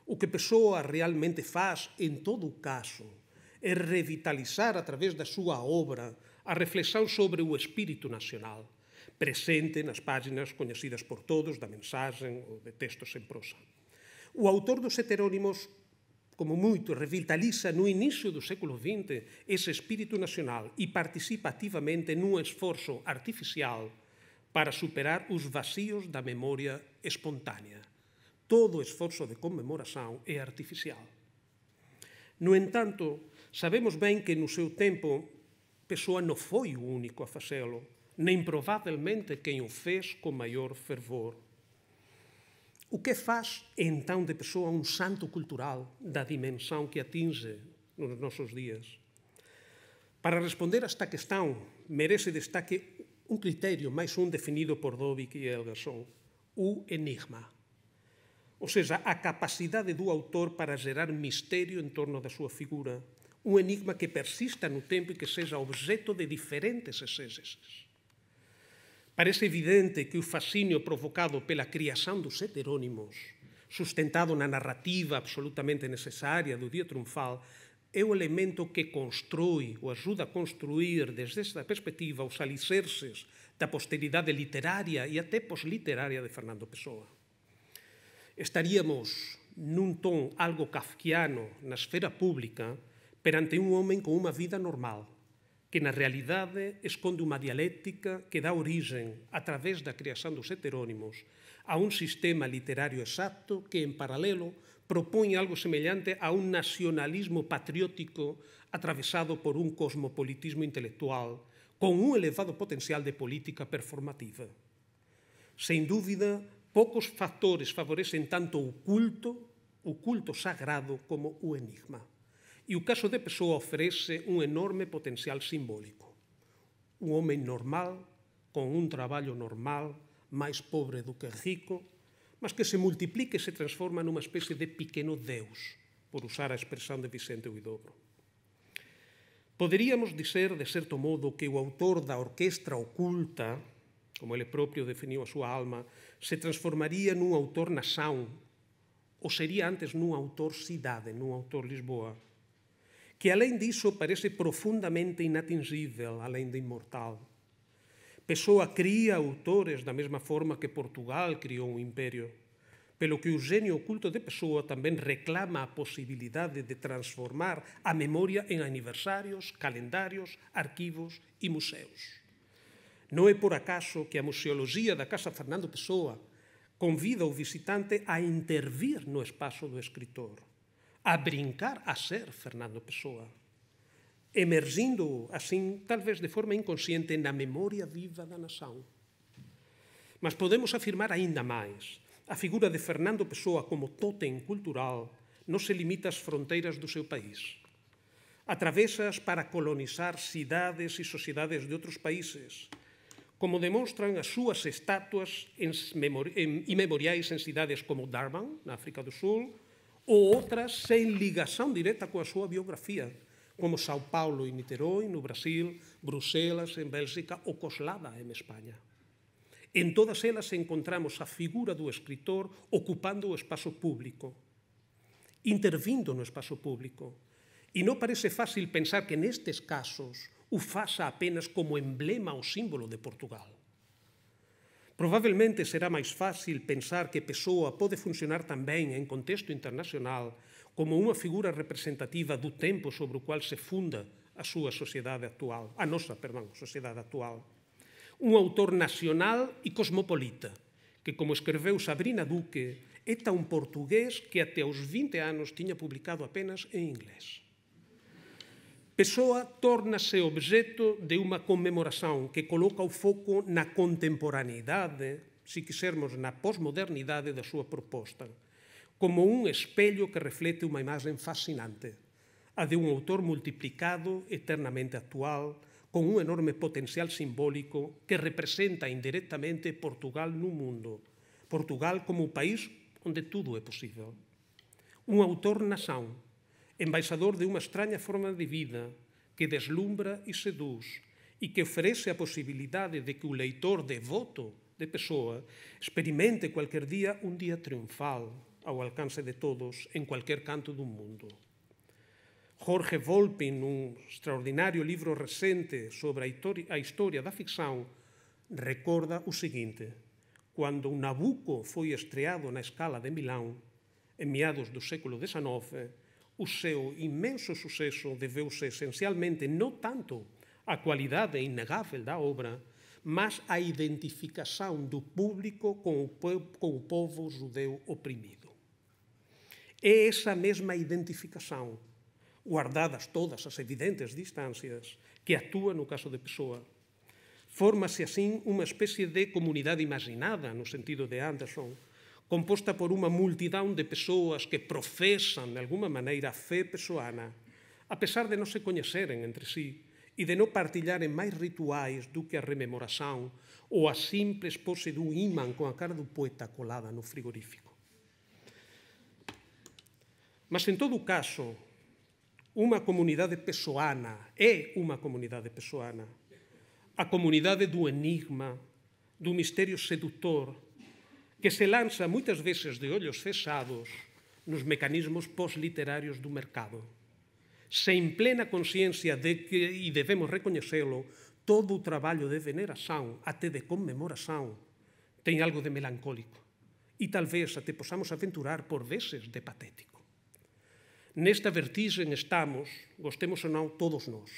Speaker 3: O que Pessoa realmente faz, em todo o caso, é revitalizar, através da sua obra, a reflexão sobre o espírito nacional, presente nas páginas conhecidas por todos da mensagem ou de textos em prosa. O autor dos heterônimos, como muito, revitaliza no início do século XX esse espírito nacional e participa ativamente num esforço artificial para superar os vazios da memória espontânea. Todo esforço de comemoração é artificial. No entanto, sabemos bem que no seu tempo Pessoa não foi o único a fazê-lo, nem provavelmente quem o fez com maior fervor. O que faz, então, de Pessoa um santo cultural da dimensão que atinge nos nossos dias? Para responder a esta questão, merece destaque um critério, mais um definido por Dobik e Elgerson, o enigma. Ou seja, a capacidade do autor para gerar mistério em torno da sua figura, um enigma que persista no tempo e que seja objeto de diferentes exégeses. Parece evidente que o fascínio provocado pela criação dos heterônimos, sustentado na narrativa absolutamente necessária do dia triunfal, é o elemento que constrói ou ajuda a construir, desde esta perspectiva, os alicerces da posteridade literária e até posliterária de Fernando Pessoa. Estaríamos num tom algo kafkiano na esfera pública perante um homem com uma vida normal, que na realidade esconde unha dialéctica que dá origen, a través da creación dos heterónimos, a un sistema literario exacto que, en paralelo, propón algo semellante a un nacionalismo patriótico atravesado por un cosmopolitismo intelectual con un elevado potencial de política performativa. Sen dúbida, poucos factores favorecen tanto o culto sagrado como o enigma. E o caso de Pessoa ofrece un enorme potencial simbólico. Un home normal, con un traballo normal, máis pobre do que rico, mas que se multiplica e se transforma nunha especie de pequeno Deus, por usar a expresión de Vicente Huidobro. Poderíamos dizer, de certo modo, que o autor da orquestra oculta, como ele propio definiu a súa alma, se transformaría nun autor nación, ou sería antes nun autor cidade, nun autor Lisboa, que alén diso parece profundamente inatingível, além de inmortal. Pessoa cría autores da mesma forma que Portugal criou un imperio, pelo que o genio oculto de Pessoa tamén reclama a posibilidade de transformar a memoria en aniversarios, calendarios, arquivos e museos. Non é por acaso que a museoloxía da Casa Fernando Pessoa convida o visitante a intervir no espazo do escritor, a brincar a ser Fernando Pessoa, emergindo, así, talvez de forma inconsciente, na memoria viva da nación. Mas podemos afirmar aínda máis. A figura de Fernando Pessoa como tótem cultural non se limita ás fronteiras do seu país. Atravésas para colonizar cidades e sociedades de outros países, como demonstran as súas estatuas e memoriais en cidades como Durban, na África do Sul, ou outras sen ligación directa coa súa biografía, como São Paulo e Niterói, no Brasil, Bruselas, en Bélxica, ou Coslada, en España. En todas elas encontramos a figura do escritor ocupando o espazo público, intervindo no espazo público. E non parece fácil pensar que nestes casos o faça apenas como emblema ou símbolo de Portugal. Provavelmente será máis fácil pensar que Pessoa pode funcionar tamén en contexto internacional como unha figura representativa do tempo sobre o qual se funda a súa sociedade actual, a nosa, sociedade actual. Un autor nacional e cosmopolita, que, como escreveu Sabrina Duque, é tan portugués que até aos 20 anos tiña publicado apenas en inglés. Pessoa tórnase obxecto de unha conmemoración que coloca o foco na contemporaneidade, se quisermos na posmodernidade da súa proposta, como un espello que reflete unha imaxe fascinante, a de un autor multiplicado, eternamente actual, con un enorme potencial simbólico que representa indirectamente Portugal no mundo, Portugal como o país onde tudo é posible. Un autor nación, embaixador de unha extraña forma de vida que deslumbra e seduz e que ofrece a posibilidade de que o leitor devoto de Pessoa experimente cualquier día un día triunfal ao alcance de todos en cualquier canto do mundo. Jorge Volpi, nun extraordinario libro recente sobre a historia da ficción, recorda o seguinte: cando o Nabucco foi estreado na Scala de Milán, en meados do século XIX, o seu inmenso suceso debeuse esencialmente non tanto á cualidade innegável da obra, mas á identificación do público con o povo judeu oprimido. É esa mesma identificación, guardadas todas as evidentes distancias, que actúa no caso de Pessoa. Fórmase así unha especie de comunidade imaginada, no sentido de Anderson, composta por unha multidão de persoas que profesan, de alguma maneira, a fe pessoana, a pesar de non se coñeceren entre sí e de non partilharen máis rituais do que a rememoración ou a simples pose dun imán con a cara do poeta colada no frigorífico. Mas, en todo caso, unha comunidade pessoana é unha comunidade pessoana. A comunidade do enigma, do misterio seductor, que se lanza moitas veces de ollos fechados nos mecanismos posliterarios do mercado. Sen plena consciencia de que, e debemos recoñecelo, todo o traballo de veneración, até de conmemoración, ten algo de melancólico. E talvez até posamos aventurar por veces de patético. Nesta vertigen estamos, gostemos ou non, todos nós,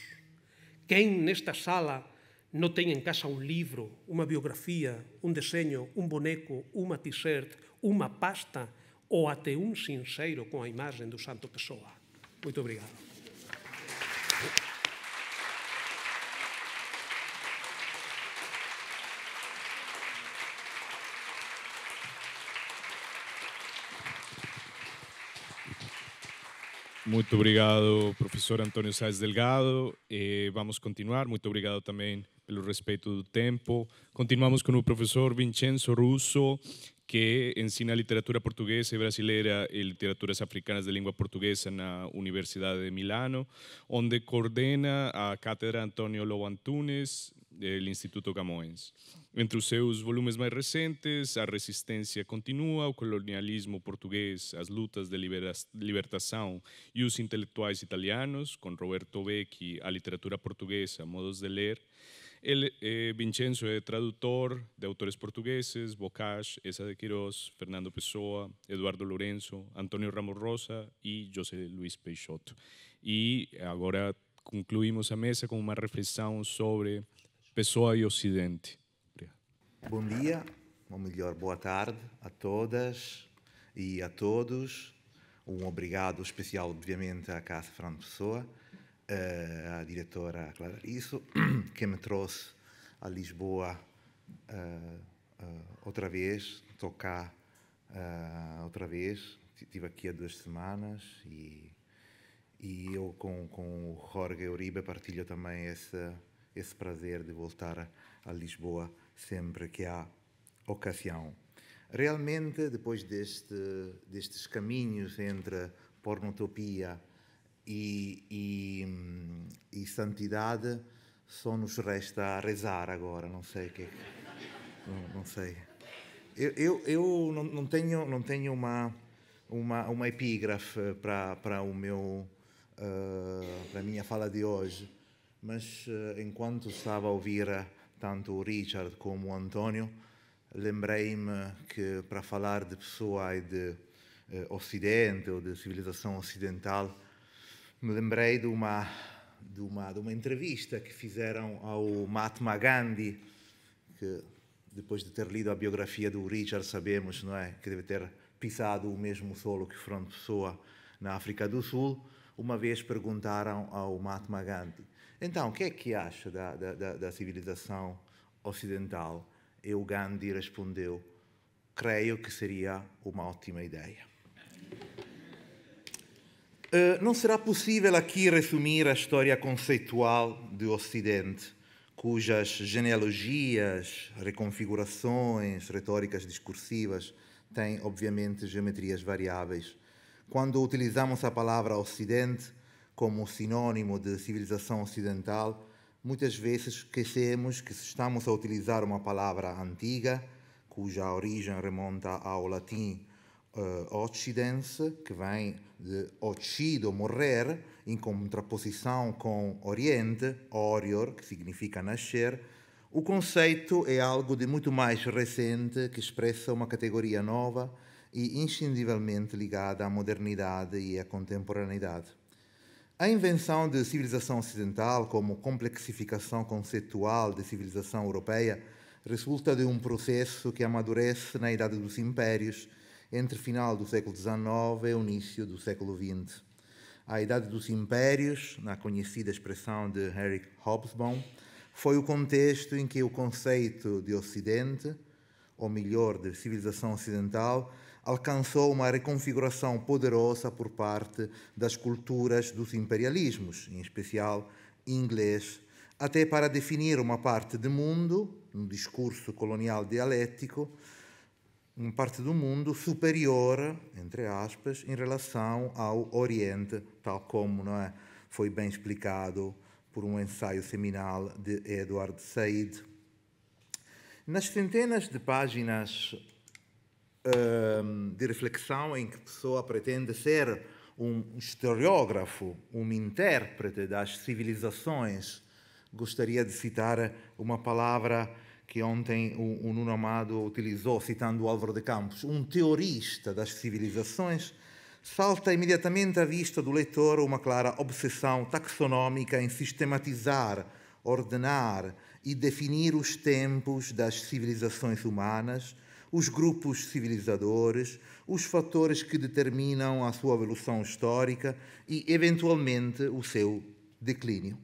Speaker 3: Quem nesta sala não tem em casa um livro, uma biografia, um desenho, um boneco, uma t-shirt, uma pasta ou até um cinzeiro com a imagem do Santo Pessoa? Muito obrigado.
Speaker 1: Muito obrigado, professor Antônio Sáenz Delgado. Vamos continuar. Muito obrigado também pelo respeito do tempo. Continuamos com o professor Vincenzo Russo, que ensina literatura portuguesa e brasileira e literaturas africanas de língua portuguesa na Universidade de Milano, onde coordena a Cátedra Antônio Lobo Antunes do Instituto Camões. Entre os seus volumes mais recentes, A Resistência Continua, O Colonialismo Português, As Lutas de Libertação e os Intelectuais Italianos, com Roberto Vecchi, A Literatura Portuguesa, Modos de Ler. Vincenzo é tradutor de autores portugueses, Bocage, Essa de Queiroz, Fernando Pessoa, Eduardo Lourenço, Antônio Ramos Rosa e José Luís Peixoto. E agora concluímos a mesa com uma reflexão sobre Pessoa e Ocidente.
Speaker 4: Bom dia, ou melhor, boa tarde a todas e a todos. Um obrigado especial, obviamente, à Casa Fernando Pessoa, à diretora Clara Risso, que me trouxe a Lisboa outra vez, estou cá outra vez. Estive aqui há 2 semanas e eu com o Jorge Uribe partilho também esse prazer de voltar a Lisboa sempre que há ocasião. Realmente, depois destes caminhos entre pornotopia e santidade, só nos resta rezar agora. Não sei o que. Não sei. Eu não tenho uma epígrafe para a minha fala de hoje, mas enquanto estava a ouvir tanto o Richard como o António, lembrei-me que para falar de Pessoa e de Ocidente ou de civilização ocidental, me lembrei de uma entrevista que fizeram ao Mahatma Gandhi, que depois de ter lido a biografia do Richard sabemos, não é, que deve ter pisado o mesmo solo que Fernando Pessoa na África do Sul. Uma vez perguntaram ao Mahatma Gandhi: então, o que é que acha da civilização ocidental? E o Gandhi respondeu: creio que seria uma ótima ideia. Não será possível aqui resumir a história conceitual do Ocidente, cujas genealogias, reconfigurações, retóricas discursivas têm, obviamente, geometrias variáveis. Quando utilizamos a palavra Ocidente como sinônimo de civilização ocidental, muitas vezes esquecemos que estamos a utilizar uma palavra antiga, cuja origem remonta ao latim occidens, que vem de occido, morrer, em contraposição com oriente, orior, que significa nascer. O conceito é algo de muito mais recente, que expressa uma categoria nova e inscindivelmente ligada à modernidade e à contemporaneidade. A invenção de civilização ocidental como complexificação conceitual de civilização europeia resulta de um processo que amadurece na Idade dos Impérios, entre o final do século XIX e o início do século XX. A Idade dos Impérios, na conhecida expressão de Eric Hobsbawm, foi o contexto em que o conceito de Ocidente, ou melhor, de civilização ocidental, alcançou uma reconfiguração poderosa por parte das culturas dos imperialismos, em especial inglês, até para definir uma parte do mundo, um discurso colonial dialético, uma parte do mundo superior, entre aspas, em relação ao Oriente, tal como foi bem explicado por um ensaio seminal de Edward Said. Nas centenas de páginas de reflexão em que a pessoa pretende ser um historiógrafo, um intérprete das civilizações, gostaria de citar uma palavra que ontem o Nuno Amado utilizou, citando o Álvaro de Campos: um teorista das civilizações. Salta imediatamente à vista do leitor uma clara obsessão taxonómica em sistematizar ordenar e definir os tempos das civilizações humanas, os grupos civilizadores, os fatores que determinam a sua evolução histórica e, eventualmente, o seu declínio.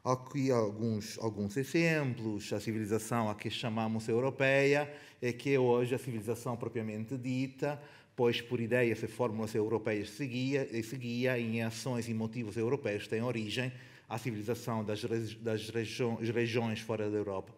Speaker 4: Aqui alguns exemplos. A civilização a que chamamos europeia é que hoje a civilização propriamente dita, pois por ideias e fórmulas europeias seguia em ações e motivos europeus tem origem a civilização das regiões fora da Europa.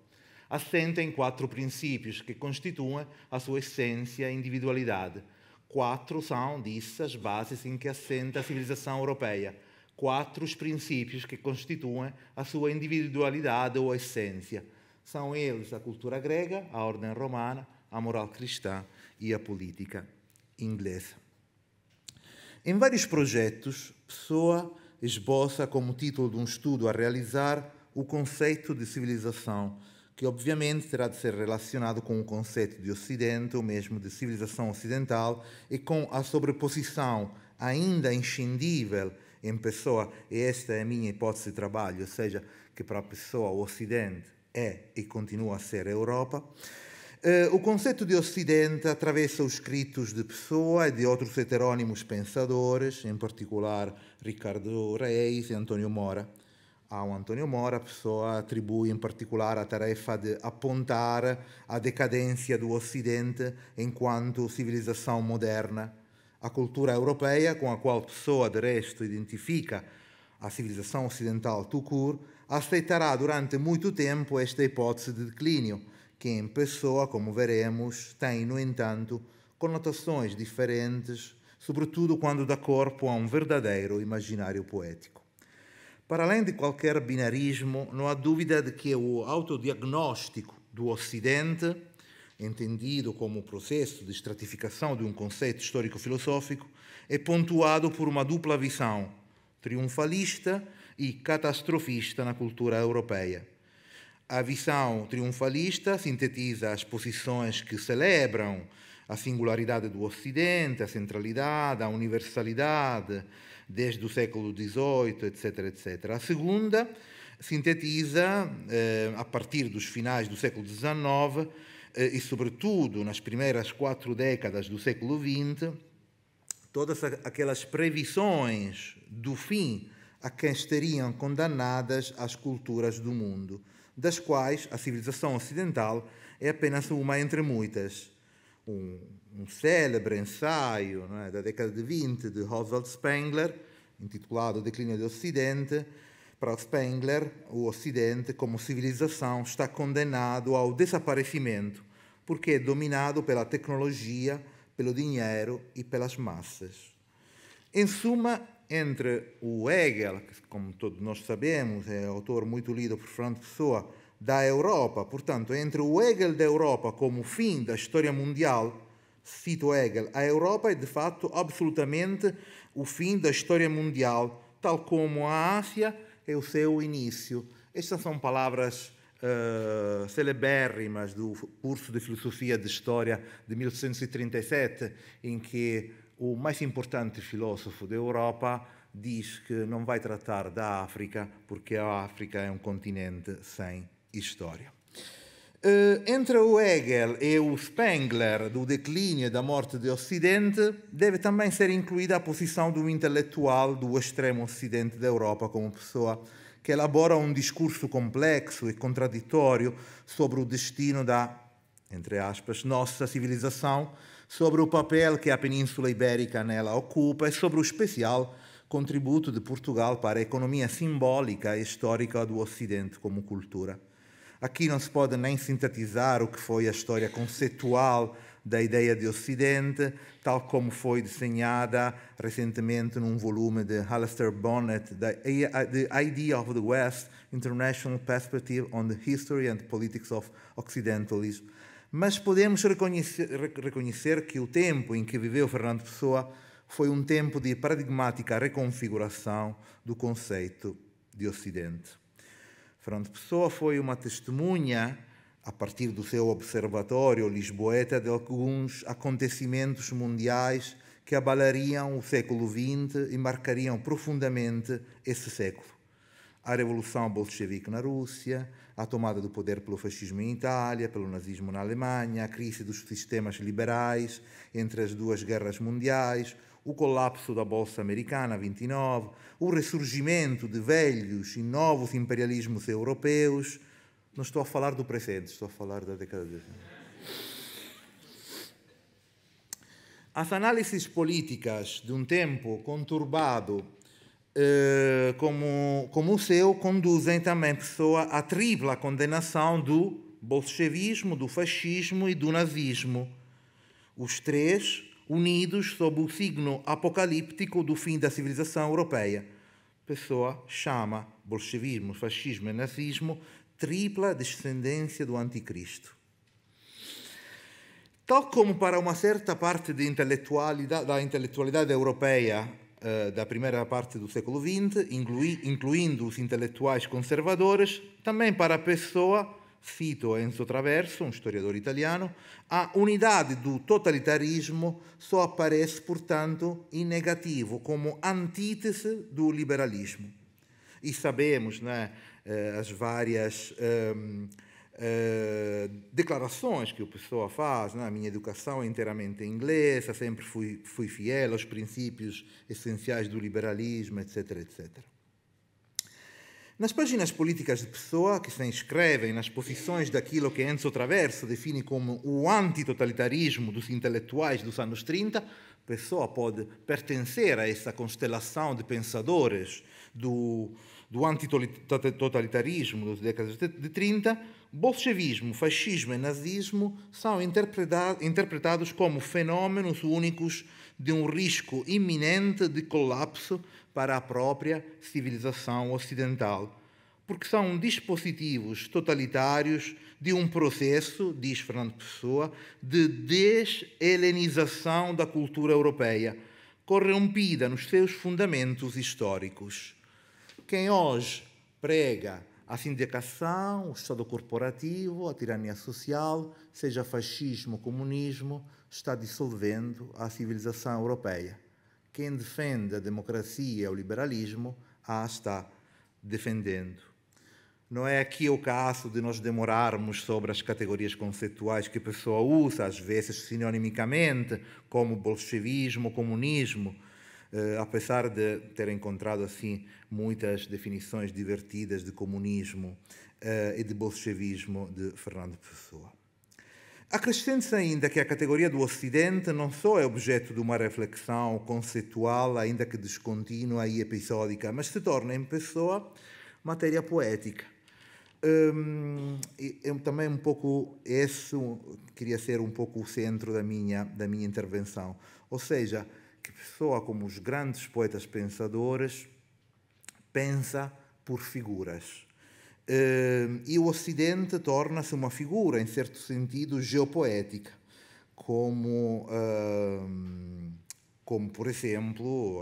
Speaker 4: Assenta em 4 princípios que constituem a sua essência e individualidade. 4 são, disse, as bases em que assenta a civilização europeia. 4 os princípios que constituem a sua individualidade ou essência. São eles a cultura grega, a ordem romana, a moral cristã e a política inglesa. Em vários projetos, Pessoa esboça como título de um estudo a realizar o conceito de civilização, que obviamente terá de ser relacionado com o conceito de Ocidente, ou mesmo de civilização ocidental, e com a sobreposição ainda inscindível em Pessoa, e esta é a minha hipótese de trabalho, ou seja, que para a Pessoa o Ocidente é e continua a ser a Europa. O conceito de Ocidente atravessa os escritos de Pessoa e de outros heterônimos pensadores, em particular Ricardo Reis e António Mora. Ao António Mora, a Pessoa atribui em particular a tarefa de apontar a decadência do Ocidente enquanto civilização moderna. A cultura europeia, com a qual Pessoa, de resto, identifica a civilização ocidental tout court, aceitará durante muito tempo esta hipótese de declínio, que em Pessoa, como veremos, tem, no entanto, conotações diferentes, sobretudo quando dá corpo a um verdadeiro imaginário poético. Para além de qualquer binarismo, não há dúvida de que o autodiagnóstico do Ocidente, entendido como o processo de estratificação de um conceito histórico-filosófico, é pontuado por uma dupla visão, triunfalista e catastrofista na cultura europeia. A visão triunfalista sintetiza as posições que celebram a singularidade do Ocidente, a centralidade, a universalidade, desde o século XVIII, etc., etc. A segunda sintetiza, a partir dos finais do século XIX, e sobretudo nas primeiras 4 décadas do século XX, todas aquelas previsões do fim a que estariam condenadas as culturas do mundo, das quais a civilização ocidental é apenas uma entre muitas. Um célebre ensaio, não é, da década de 20 de Oswald Spengler, intitulado O Declínio do Ocidente. Para Spengler, o Ocidente, como civilização, está condenado ao desaparecimento, porque é dominado pela tecnologia, pelo dinheiro e pelas massas. Em suma, entre o Hegel, que, como todos nós sabemos, é autor muito lido por Fernando Pessoa, da Europa, portanto, entre o Hegel da Europa como fim da história mundial, cito Hegel, a Europa é de facto absolutamente o fim da história mundial, tal como a Ásia é o seu início. Estas são palavras celebérrimas do curso de Filosofia de História de 1837, em que o mais importante filósofo da Europa diz que não vai tratar da África, porque a África é um continente sem história. Entre o Hegel e o Spengler do declínio e da morte do Ocidente, deve também ser incluída a posição do intelectual do extremo Ocidente da Europa como Pessoa, que elabora um discurso complexo e contraditório sobre o destino da, entre aspas, nossa civilização, sobre o papel que a Península Ibérica nela ocupa e sobre o especial contributo de Portugal para a economia simbólica e histórica do Ocidente como cultura. Aqui não se pode nem sintetizar o que foi a história conceitual da ideia de Ocidente, tal como foi desenhada recentemente num volume de Alistair Bonnet, The Idea of the West, International Perspective on the History and Politics of Occidentalism. Mas podemos reconhecer que o tempo em que viveu Fernando Pessoa foi um tempo de paradigmática reconfiguração do conceito de Ocidente. Fernando Pessoa foi uma testemunha, a partir do seu observatório lisboeta, de alguns acontecimentos mundiais que abalariam o século XX e marcariam profundamente esse século. a Revolução Bolchevique na Rússia, a tomada do poder pelo fascismo em Itália, pelo nazismo na Alemanha, a crise dos sistemas liberais entre as duas guerras mundiais, o colapso da Bolsa Americana, 29, o ressurgimento de velhos e novos imperialismos europeus. Não estou a falar do presente, estou a falar da década de... As análises políticas de um tempo conturbado como o seu conduzem também a pessoa à tripla condenação do bolchevismo, do fascismo e do nazismo. Os três unidos sob o signo apocalíptico do fim da civilização europeia. A pessoa chama bolchevismo, fascismo e nazismo tripla descendência do anticristo. Tal como para uma certa parte da intelectualidade europeia da primeira parte do século XX, incluindo os intelectuais conservadores, também para a pessoa, cito Enzo Traverso, um historiador italiano, a unidade do totalitarismo só aparece, portanto, em negativo, como antítese do liberalismo. E sabemos, né, as várias declarações que a pessoa faz, né? A minha educação é inteiramente inglesa, sempre fui fiel aos princípios essenciais do liberalismo, etc., etc. Nas páginas políticas de Pessoa, que se inscrevem nas posições daquilo que Enzo Traverso define como o antitotalitarismo dos intelectuais dos anos 30, Pessoa pode pertencer a essa constelação de pensadores do antitotalitarismo das décadas de 30, bolchevismo, fascismo e nazismo são interpretados como fenômenos únicos de um risco iminente de colapso para a própria civilização ocidental, porque são dispositivos totalitários de um processo, diz Fernando Pessoa, de deshelenização da cultura europeia, corrompida nos seus fundamentos históricos. Quem hoje prega a sindicação, o Estado corporativo, a tirania social, seja fascismo ou comunismo, está dissolvendo a civilização europeia. Quem defende a democracia e o liberalismo a está defendendo. Não é aqui o caso de nós demorarmos sobre as categorias conceituais que a pessoa usa, às vezes sinonimicamente, como bolchevismo, comunismo, apesar de ter encontrado assim muitas definições divertidas de comunismo e de bolchevismo de Fernando Pessoa. Acrescente-se ainda que a categoria do Ocidente não só é objeto de uma reflexão conceitual, ainda que descontínua e episódica, mas se torna em Pessoa matéria poética. Eu também um pouco esse queria ser um pouco o centro da minha intervenção, ou seja, que Pessoa, como os grandes poetas pensadores, pensa por figuras. E o Ocidente torna-se uma figura, em certo sentido, geopoética, como por exemplo,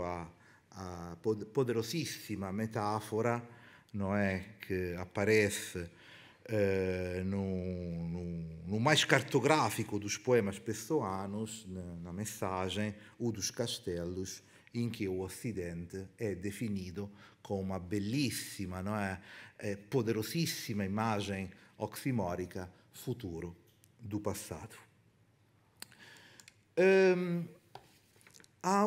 Speaker 4: a poderosíssima metáfora, não é, que aparece no mais cartográfico dos poemas pessoanos, na mensagem, o dos castelos, em que o Ocidente é definido como uma belíssima, não é, poderosíssima imagem oximórica, futuro do passado. Há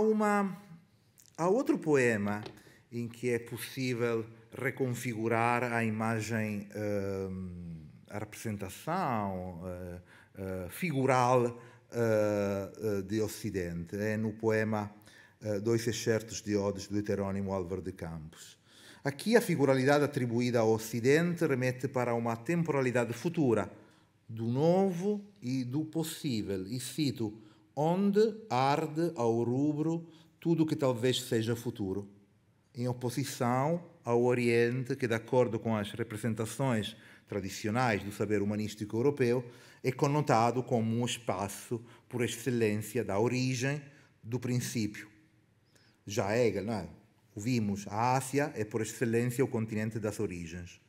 Speaker 4: outro poema em que é possível reconfigurar a imagem, a representação figural de Ocidente. É no poema Dois excertos de odes do heterônimo Álvaro de Campos. Aqui a figuralidade atribuída ao Ocidente remete para uma temporalidade futura, do novo e do possível, e cito, onde arde ao rubro tudo que talvez seja futuro, em oposição ao Oriente, que, de acordo com as representações tradicionais do saber humanístico europeu, é conotado como um espaço por excelência da origem, do princípio. Já Hegel, não é? Ouvimos, a Ásia é por excelência o continente das origens.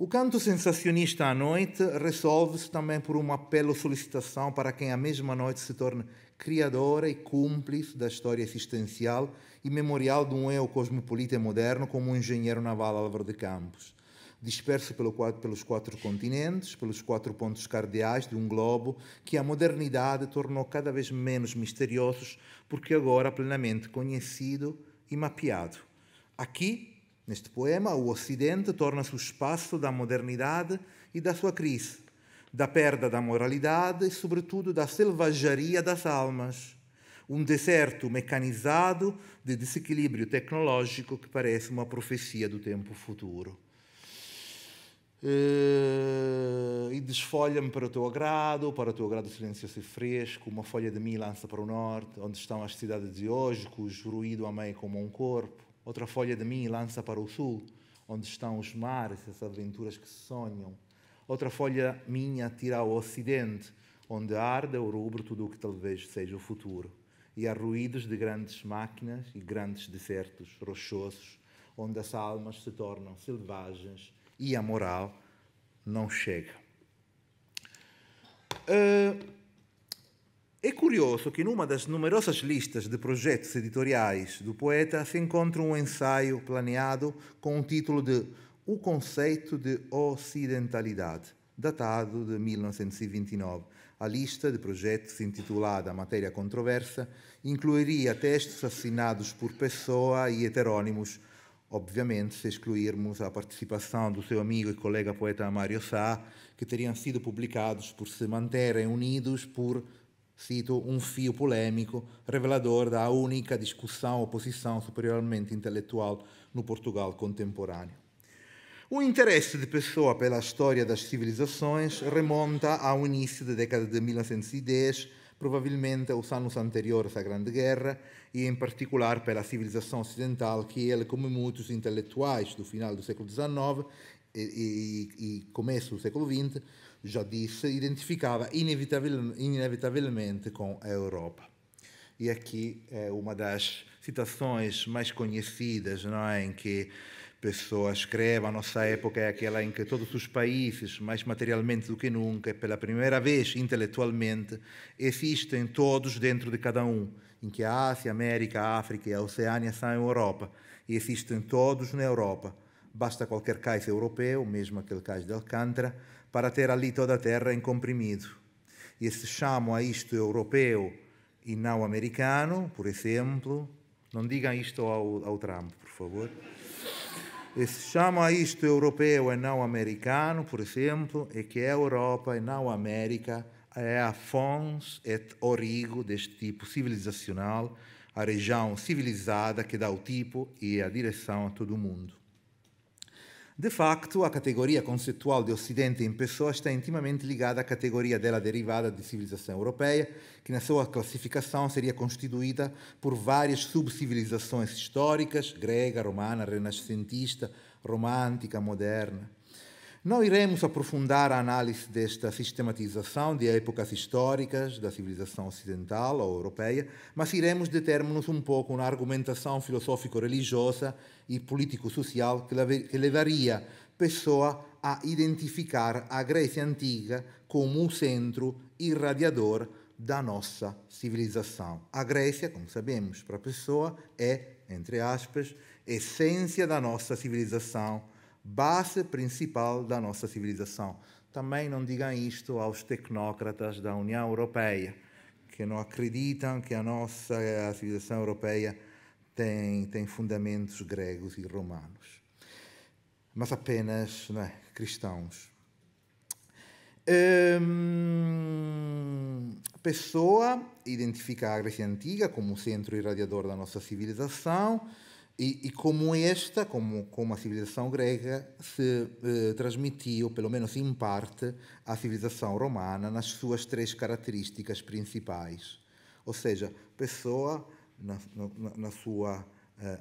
Speaker 4: O canto sensacionista à noite resolve-se também por um apelo solicitação para quem à mesma noite se torne criadora e cúmplice da história existencial e memorial de um eu cosmopolita e moderno como o engenheiro naval Álvaro de Campos, disperso pelos 4 continentes, pelos 4 pontos cardeais de um globo que a modernidade tornou cada vez menos misteriosos, porque agora plenamente conhecido e mapeado. Aqui, neste poema, o Ocidente torna-se o espaço da modernidade e da sua crise, da perda da moralidade e, sobretudo, da selvageria das almas. Um deserto mecanizado de desequilíbrio tecnológico que parece uma profecia do tempo futuro. E desfolha-me para o teu agrado silencioso e fresco, uma folha de mim lança para o norte, onde estão as cidades de hoje, cujo ruído amei como um corpo. Outra folha de mim lança para o sul, onde estão os mares, as aventuras que se sonham. Outra folha minha tira ao ocidente, onde arde o rubro tudo o que talvez seja o futuro. E há ruídos de grandes máquinas e grandes desertos rochosos, onde as almas se tornam selvagens e a moral não chega. É curioso que numa das numerosas listas de projetos editoriais do poeta se encontra um ensaio planeado com o título de O Conceito de Ocidentalidade, datado de 1929. A lista de projetos, intitulada Matéria Controversa, incluiria textos assinados por Pessoa e heterônimos, obviamente se excluirmos a participação do seu amigo e colega poeta Mário Sá, que teriam sido publicados por se manterem unidos por, cito, um fio polêmico revelador da única discussão-oposição superiormente intelectual no Portugal contemporâneo. O interesse de Pessoa pela história das civilizações remonta ao início da década de 1910, provavelmente aos anos anteriores à Grande Guerra, e em particular pela civilização ocidental que ele, como muitos intelectuais do final do século XIX e começo do século XX, já disse, identificava inevitavelmente com a Europa. E aqui é uma das citações mais conhecidas, não é, em que Pessoa escreve: a nossa época é aquela em que todos os países, mais materialmente do que nunca, e pela primeira vez intelectualmente, existem todos dentro de cada um, em que a Ásia, a América, a África e a Oceânia são a Europa, e existem todos na Europa. Basta qualquer cais europeu, mesmo aquele cais de Alcântara, para ter ali toda a terra em comprimido. E se chamam a isto europeu e não americano, por exemplo, não digam isto ao Trump, por favor. E se chamam a isto europeu e não americano, por exemplo, é que a Europa e não a América é a fons et origo deste tipo civilizacional, a região civilizada que dá o tipo e a direção a todo o mundo. De facto, a categoria conceitual de Ocidente em Pessoa está intimamente ligada à categoria dela derivada de civilização europeia, que na sua classificação seria constituída por várias subcivilizações históricas, grega, romana, renascentista, romântica, moderna. Não iremos aprofundar a análise desta sistematização de épocas históricas da civilização ocidental ou europeia, mas iremos deter-nos um pouco na argumentação filosófico-religiosa e político-social que levaria Pessoa a identificar a Grécia Antiga como o centro irradiador da nossa civilização. A Grécia, como sabemos, para Pessoa é, entre aspas, essência da nossa civilização, base principal da nossa civilização. Também não digam isto aos tecnócratas da União Europeia, que não acreditam que a nossa civilização europeia tem fundamentos gregos e romanos, mas apenas, não é, cristãos. Pessoa identifica a Grécia Antiga como o centro irradiador da nossa civilização, e como esta, como a civilização grega, se transmitiu, pelo menos em parte, à civilização romana nas suas 3 características principais. Ou seja, Pessoa, na sua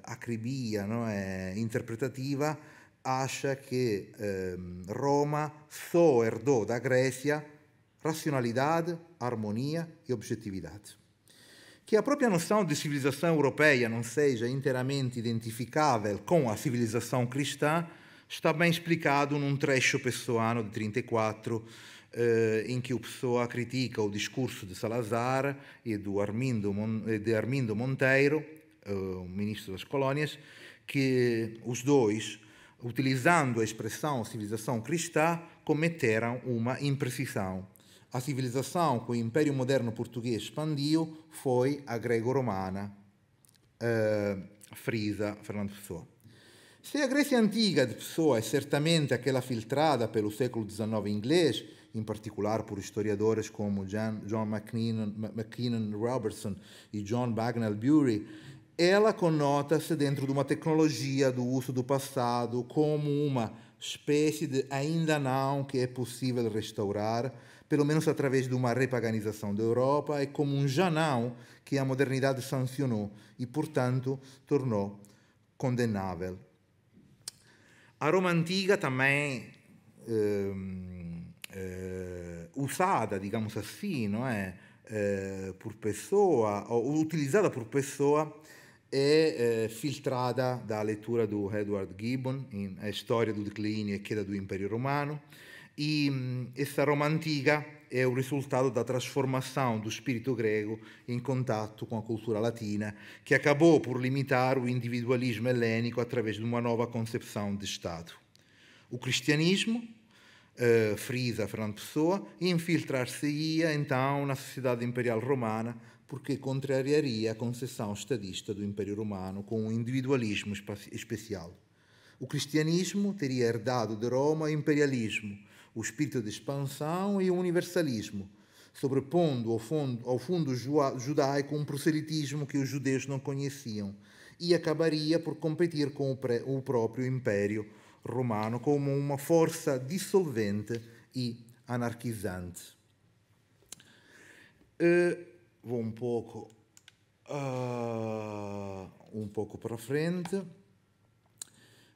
Speaker 4: acribia, não é, interpretativa, acha que Roma só herdou da Grécia racionalidade, harmonia e objetividade. Que a própria noção de civilização europeia não seja inteiramente identificável com a civilização cristã está bem explicado num trecho pessoano de 34, em que o Pessoa critica o discurso de Salazar e de Armindo Monteiro, o ministro das Colônias, que os dois, utilizando a expressão civilização cristã, cometeram uma imprecisão. A civilização que o Império Moderno Português expandiu foi a grego-romana, frisa Fernando Pessoa. Se a Grécia Antiga de Pessoa é certamente aquela filtrada pelo século XIX inglês, em particular por historiadores como John Mackinnon Robertson e John Bagnall Bury, ela conota-se dentro de uma tecnologia do uso do passado como uma espécie de ainda não que é possível restaurar, pelo menos através de uma repaganização da Europa, e como um já não que a modernidade sancionou e, portanto, tornou condenável. A Roma Antiga também usada, digamos assim, não é? Por Pessoa, ou utilizada por Pessoa, é filtrada da leitura do Edward Gibbon em A História do Declínio e Queda do Império Romano, e essa Roma Antiga é o resultado da transformação do espírito grego em contato com a cultura latina, que acabou por limitar o individualismo helênico através de uma nova concepção de Estado. O cristianismo, frisa Fernando Pessoa, infiltrar-se-ia então na sociedade imperial romana, porque contrariaria a concepção estadista do Império Romano com um individualismo especial. O cristianismo teria herdado de Roma o imperialismo, o espírito de expansão e o universalismo, sobrepondo ao fundo judaico um proselitismo que os judeus não conheciam, e acabaria por competir com o próprio Império Romano como uma força dissolvente e anarquizante. Vou um pouco para frente.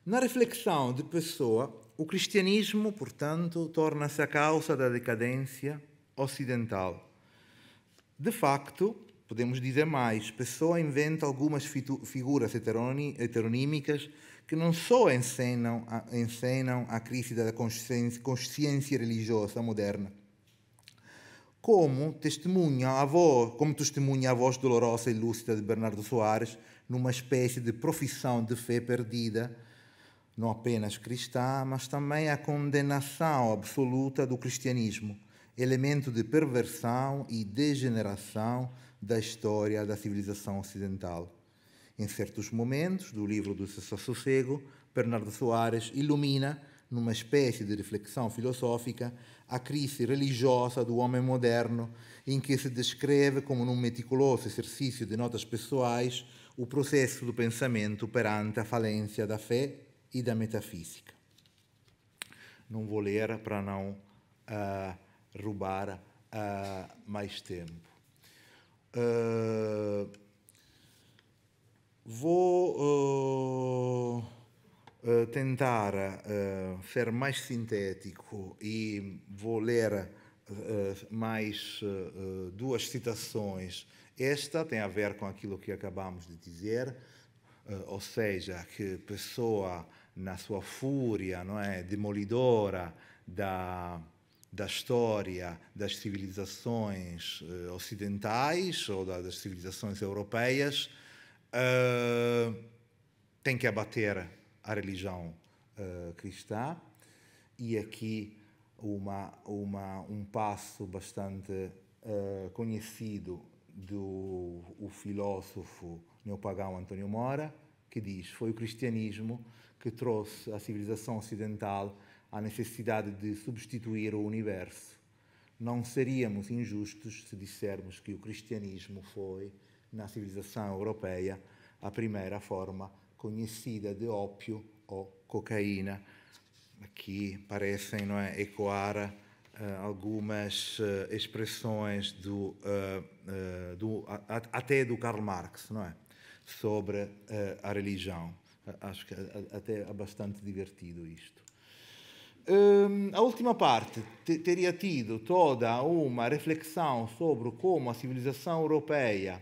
Speaker 4: Na reflexão de Pessoa, o cristianismo, portanto, torna-se a causa da decadência ocidental. De facto, podemos dizer mais, Pessoa inventa algumas figuras heteronímicas que não só encenam a crise da consciência religiosa moderna, como testemunha a voz dolorosa e lúcida de Bernardo Soares numa espécie de profissão de fé perdida, não apenas cristã, mas também a condenação absoluta do cristianismo, elemento de perversão e degeneração da história da civilização ocidental. Em certos momentos do livro do Sossego, Bernardo Soares ilumina, numa espécie de reflexão filosófica, a crise religiosa do homem moderno, em que se descreve como num meticuloso exercício de notas pessoais o processo do pensamento perante a falência da fé e da metafísica. Não vou ler para não roubar mais tempo. Vou tentar ser mais sintético e vou ler mais duas citações. Esta tem a ver com aquilo que acabamos de dizer, ou seja, que Pessoa, na sua fúria, não é, demolidora da história das civilizações ocidentais ou das civilizações europeias, tem que abater a religião cristã, e aqui um passo bastante conhecido do filósofo neopagão António Mora, que diz: foi o cristianismo que trouxe à civilização ocidental a necessidade de substituir o universo. Não seríamos injustos se dissermos que o cristianismo foi, na civilização europeia, a primeira forma conhecida de ópio ou cocaína. Aqui parecem, não é, ecoar algumas expressões até do Karl Marx, não é, sobre a religião. Acho que até é bastante divertido isto. A última parte teria tido toda uma reflexão sobre como a civilização europeia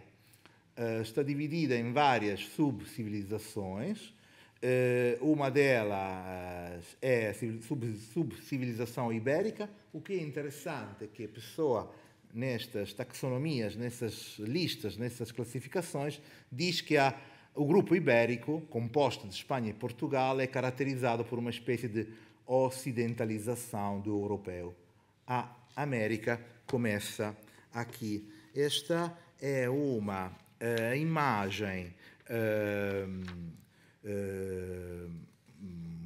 Speaker 4: está dividida em várias subcivilizações. Uma delas áreas é a subcivilização ibérica. O que é interessante é que a pessoa, nestas taxonomias, nessas listas, nessas classificações, diz que o grupo ibérico, composto de Espanha e Portugal, é caracterizado por uma espécie de ocidentalização do europeu. A América começa aqui. Esta é uma imagem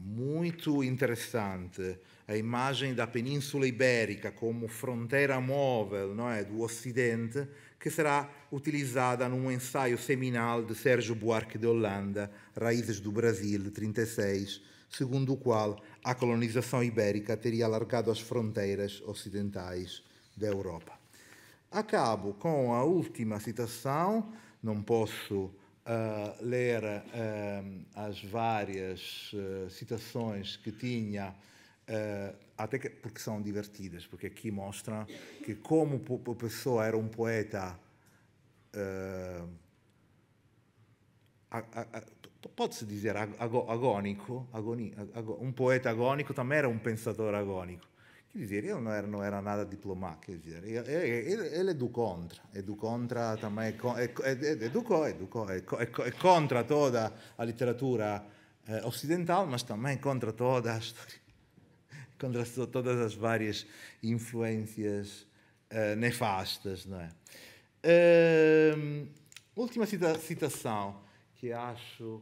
Speaker 4: muito interessante, a imagem da Península Ibérica como fronteira móvel, não é, do Ocidente, que será utilizada num ensaio seminal de Sérgio Buarque de Holanda, Raízes do Brasil, de 1936, segundo o qual a colonização ibérica teria alargado as fronteiras ocidentais da Europa. Acabo com a última citação, não posso ler as várias citações que tinha, até que, porque são divertidas, porque aqui mostram que como a pessoa era um poeta, pode-se dizer agônico, um poeta agônico também era um pensador agônico. Quer dizer, ele não era nada diplomático, quer dizer, ele é do contra também, é contra toda a literatura ocidental, mas também contra toda a história, contra todas as várias influências nefastas, não é? Última citação que acho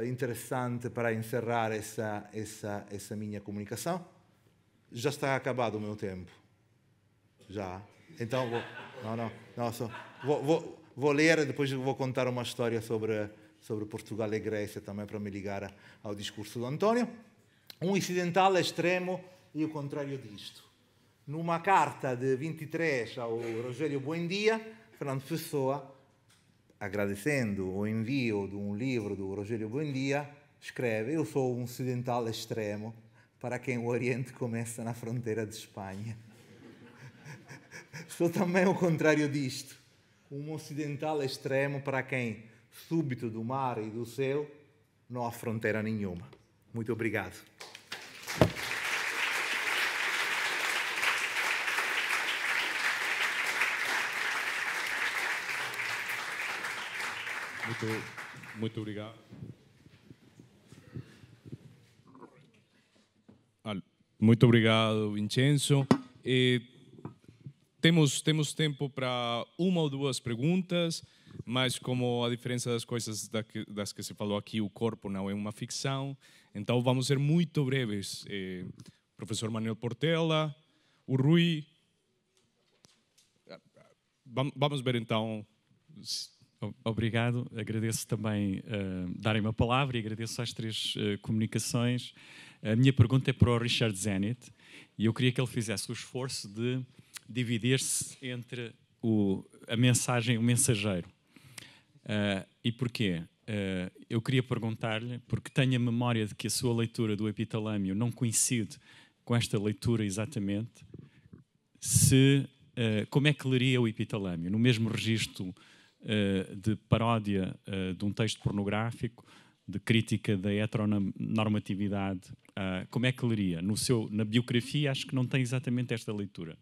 Speaker 4: interessante para encerrar essa minha comunicação. Já está acabado o meu tempo. Já. Então, vou ler e depois vou contar uma história sobre Portugal e Grécia também para me ligar ao discurso do António. Um ocidental extremo e o contrário disto. Numa carta de 23 ao Rogério Buendia, Fernando Pessoa, agradecendo o envio de um livro do Rogério Buendia, escreve: eu sou um ocidental extremo para quem o Oriente começa na fronteira de Espanha. Sou também o contrário disto, um ocidental extremo para quem, súbito do mar e do céu, não há fronteira nenhuma. Muito obrigado.
Speaker 1: Muito obrigado. Muito obrigado, Vincenzo. Temos tempo para uma ou duas perguntas, mas como a diferença das coisas das que se falou aqui, o corpo não é uma ficção, então vamos ser muito breves. Professor Manuel Portela, o Rui. Vamos ver então.
Speaker 5: Obrigado, agradeço também darem-me a palavra e agradeço às três comunicações. A minha pergunta é para o Richard Zenit e eu queria que ele fizesse o esforço de dividir-se entre a mensagem e o mensageiro. E porquê? Eu queria perguntar-lhe, porque tenho a memória de que a sua leitura do Epitalâmio não coincide com esta leitura exatamente, como é que leria o Epitalâmio? No mesmo registro de paródia de um texto pornográfico, de crítica da heteronormatividade, como é que leria? Na biografia acho que não tem exatamente esta leitura.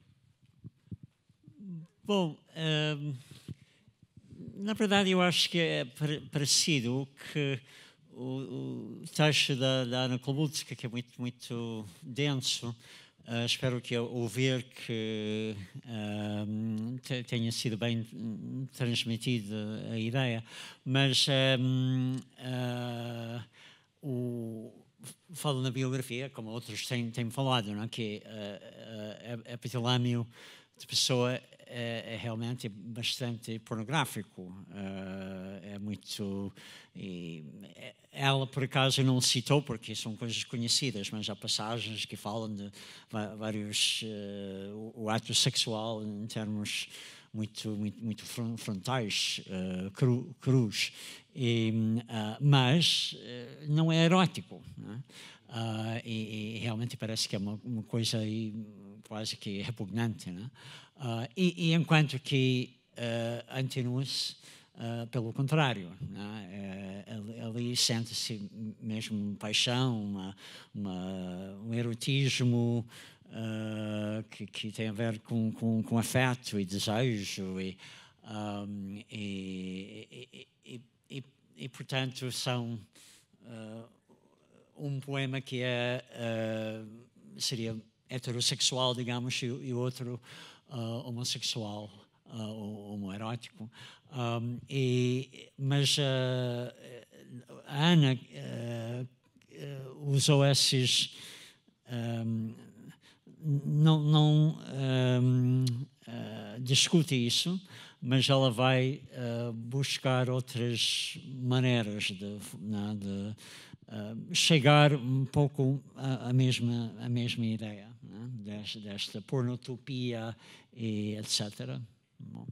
Speaker 2: Bom, na verdade eu acho que é parecido que o texto da Ana Kolbutzka, que é muito, muito denso. Espero que ao ouvir que tenha sido bem transmitida a ideia, mas falo na biografia, como outros têm falado, não é? Que Epitalâmio de Pessoa é realmente bastante pornográfico. É muito... ela, por acaso, não citou, porque são coisas conhecidas, mas há passagens que falam de vários... o ato sexual em termos muito frontais, crus. Mas não é erótico, não é? E realmente parece que é uma coisa aí quase que repugnante, né? E enquanto que Antinous pelo contrário, não é? Ali sente-se mesmo paixão, um erotismo que tem a ver com afeto e desejo e portanto são um poema que seria heterossexual, digamos, e outro homossexual, homoerótico. Mas a Ana usou esses... não discute isso, mas ela vai buscar outras maneiras de chegar um pouco à mesma ideia, né? Desta pornotopia e etc. Bom,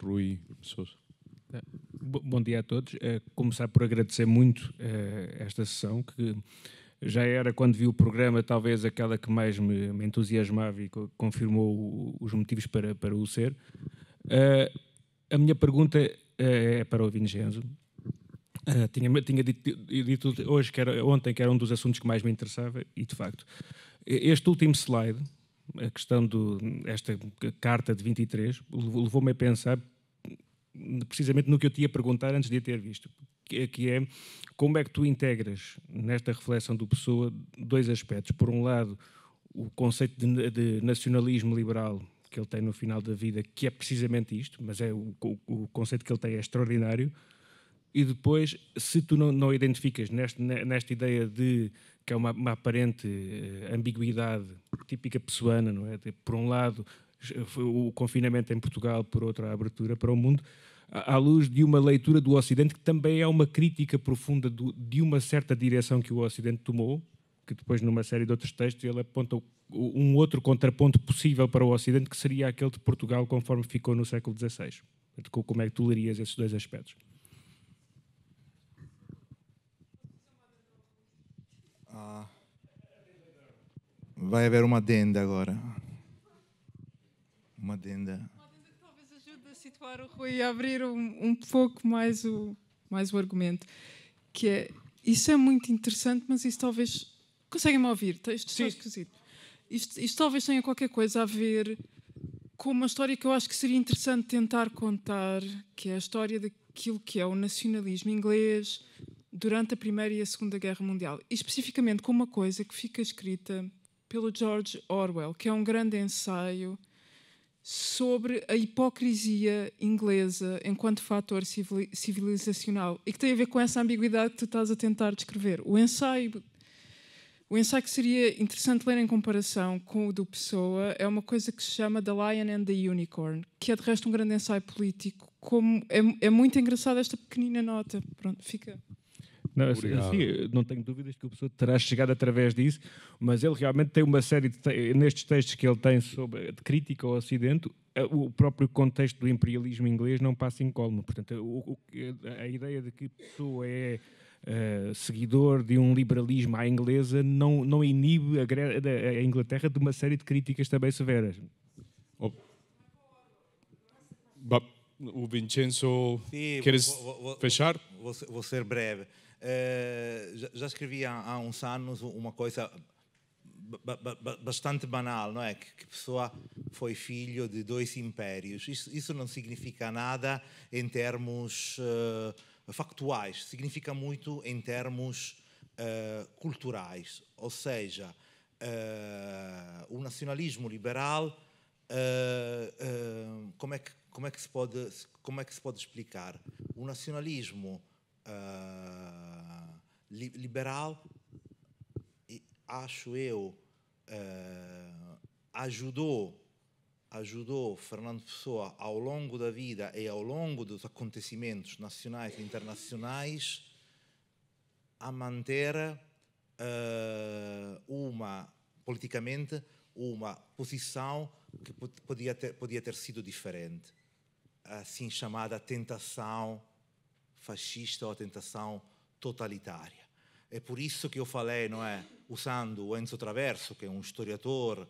Speaker 1: Rui Sousa.
Speaker 6: Bom dia a todos. Começar por agradecer muito esta sessão, que já era, quando vi o programa, talvez aquela que mais me entusiasmava e confirmou os motivos para o ser. A minha pergunta é para o Vincenzo. Tinha dito hoje, ontem, que era um dos assuntos que mais me interessava, e de facto, este último slide, a questão esta carta de 23, levou-me a pensar precisamente no que eu te ia perguntar antes de a ter visto, que é como é que tu integras nesta reflexão do Pessoa dois aspectos. Por um lado, o conceito de nacionalismo liberal que ele tem no final da vida, que é precisamente isto, mas o conceito que ele tem é extraordinário. E depois, se tu não identificas nesta ideia de que é uma aparente ambiguidade típica pessoana, não é? Por um lado, o confinamento em Portugal, por outro, a abertura para o mundo, à luz de uma leitura do Ocidente que também é uma crítica profunda de uma certa direção que o Ocidente tomou, que depois, numa série de outros textos, ele aponta um outro contraponto possível para o Ocidente, que seria aquele de Portugal conforme ficou no século XVI. Como é que tu lerias esses dois aspectos?
Speaker 4: Vai haver uma adenda agora. Uma adenda
Speaker 7: que talvez ajude a situar o Rui e a abrir um pouco mais o argumento. Que é, isso é muito interessante, mas isso talvez... Conseguem-me ouvir? Isto está esquisito. Isto talvez tenha qualquer coisa a ver com uma história que eu acho que seria interessante tentar contar, que é a história daquilo que é o nacionalismo inglês durante a Primeira e a Segunda Guerra Mundial. E especificamente com uma coisa que fica escrita pelo George Orwell, que é um grande ensaio sobre a hipocrisia inglesa enquanto fator civilizacional e que tem a ver com essa ambiguidade que tu estás a tentar descrever. O ensaio que seria interessante ler em comparação com o do Pessoa é uma coisa que se chama The Lion and the Unicorn, que é de resto um grande ensaio político. É muito engraçada esta pequenina nota. Pronto, fica...
Speaker 6: Não, não tenho dúvidas que o Pessoa terá chegado através disso, mas ele realmente tem uma série nestes textos que ele tem de crítica ao Ocidente, o próprio contexto do imperialismo inglês não passa incólume. Portanto, a ideia de que Pessoa é seguidor de um liberalismo à inglesa não inibe a Inglaterra de uma série de críticas também severas.
Speaker 1: O Vincenzo, queres fechar?
Speaker 4: Vou ser breve. Já escrevi há uns anos uma coisa bastante banal, não é? Que a pessoa foi filho de dois impérios. Isso não significa nada em termos factuais, significa muito em termos culturais. Ou seja, o nacionalismo liberal, como é que se pode explicar? O nacionalismo liberal, acho eu, ajudou Fernando Pessoa ao longo da vida e ao longo dos acontecimentos nacionais e internacionais a manter politicamente uma posição que podia ter sido diferente, assim chamada tentação fascista ou tentação totalitária. É por isso que eu falei, não é, usando o Enzo Traverso, que é um historiador,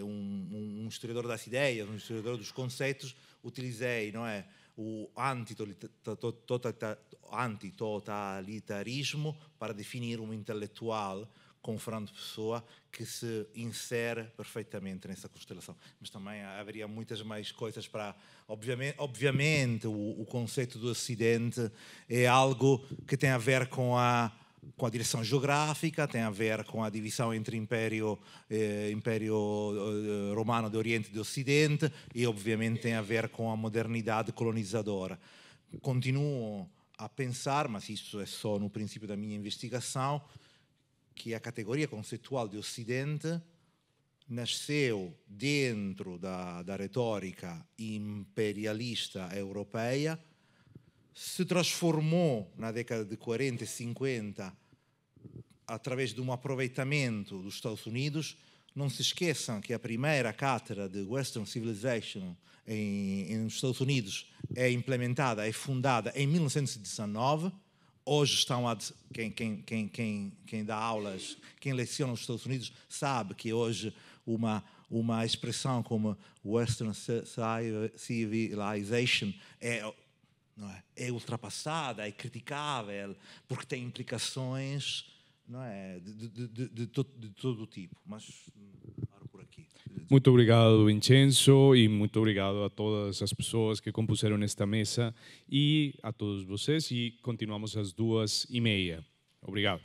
Speaker 4: um historiador das ideias, um historiador dos conceitos, utilizei, não é, o antitotalitarismo para definir um intelectual com Fernando Pessoa que se insere perfeitamente nessa constelação. Mas também haveria muitas mais coisas para... Obviamente o conceito do Ocidente é algo que tem a ver com a direção geográfica, tem a ver com a divisão entre Império Romano de Oriente e de Ocidente e, obviamente, tem a ver com a modernidade colonizadora. Continuo a pensar, mas isso é só no princípio da minha investigação, que a categoria conceitual de Ocidente nasceu dentro da retórica imperialista europeia, se transformou na década de 40 e 50 através de um aproveitamento dos Estados Unidos. Não se esqueçam que a primeira cátedra de Western Civilization nos Estados Unidos é implementada, é fundada em 1919. Hoje estão quem dá aulas, quem leciona nos Estados Unidos sabe que hoje uma expressão como Western Civilization é ultrapassada, é criticável, porque tem implicações, não é, de todo tipo. Mas paro por aqui.
Speaker 1: Muito obrigado, Vincenzo, e muito obrigado a todas as pessoas que compuseram esta mesa e a todos vocês. E continuamos às 2h30. Obrigado.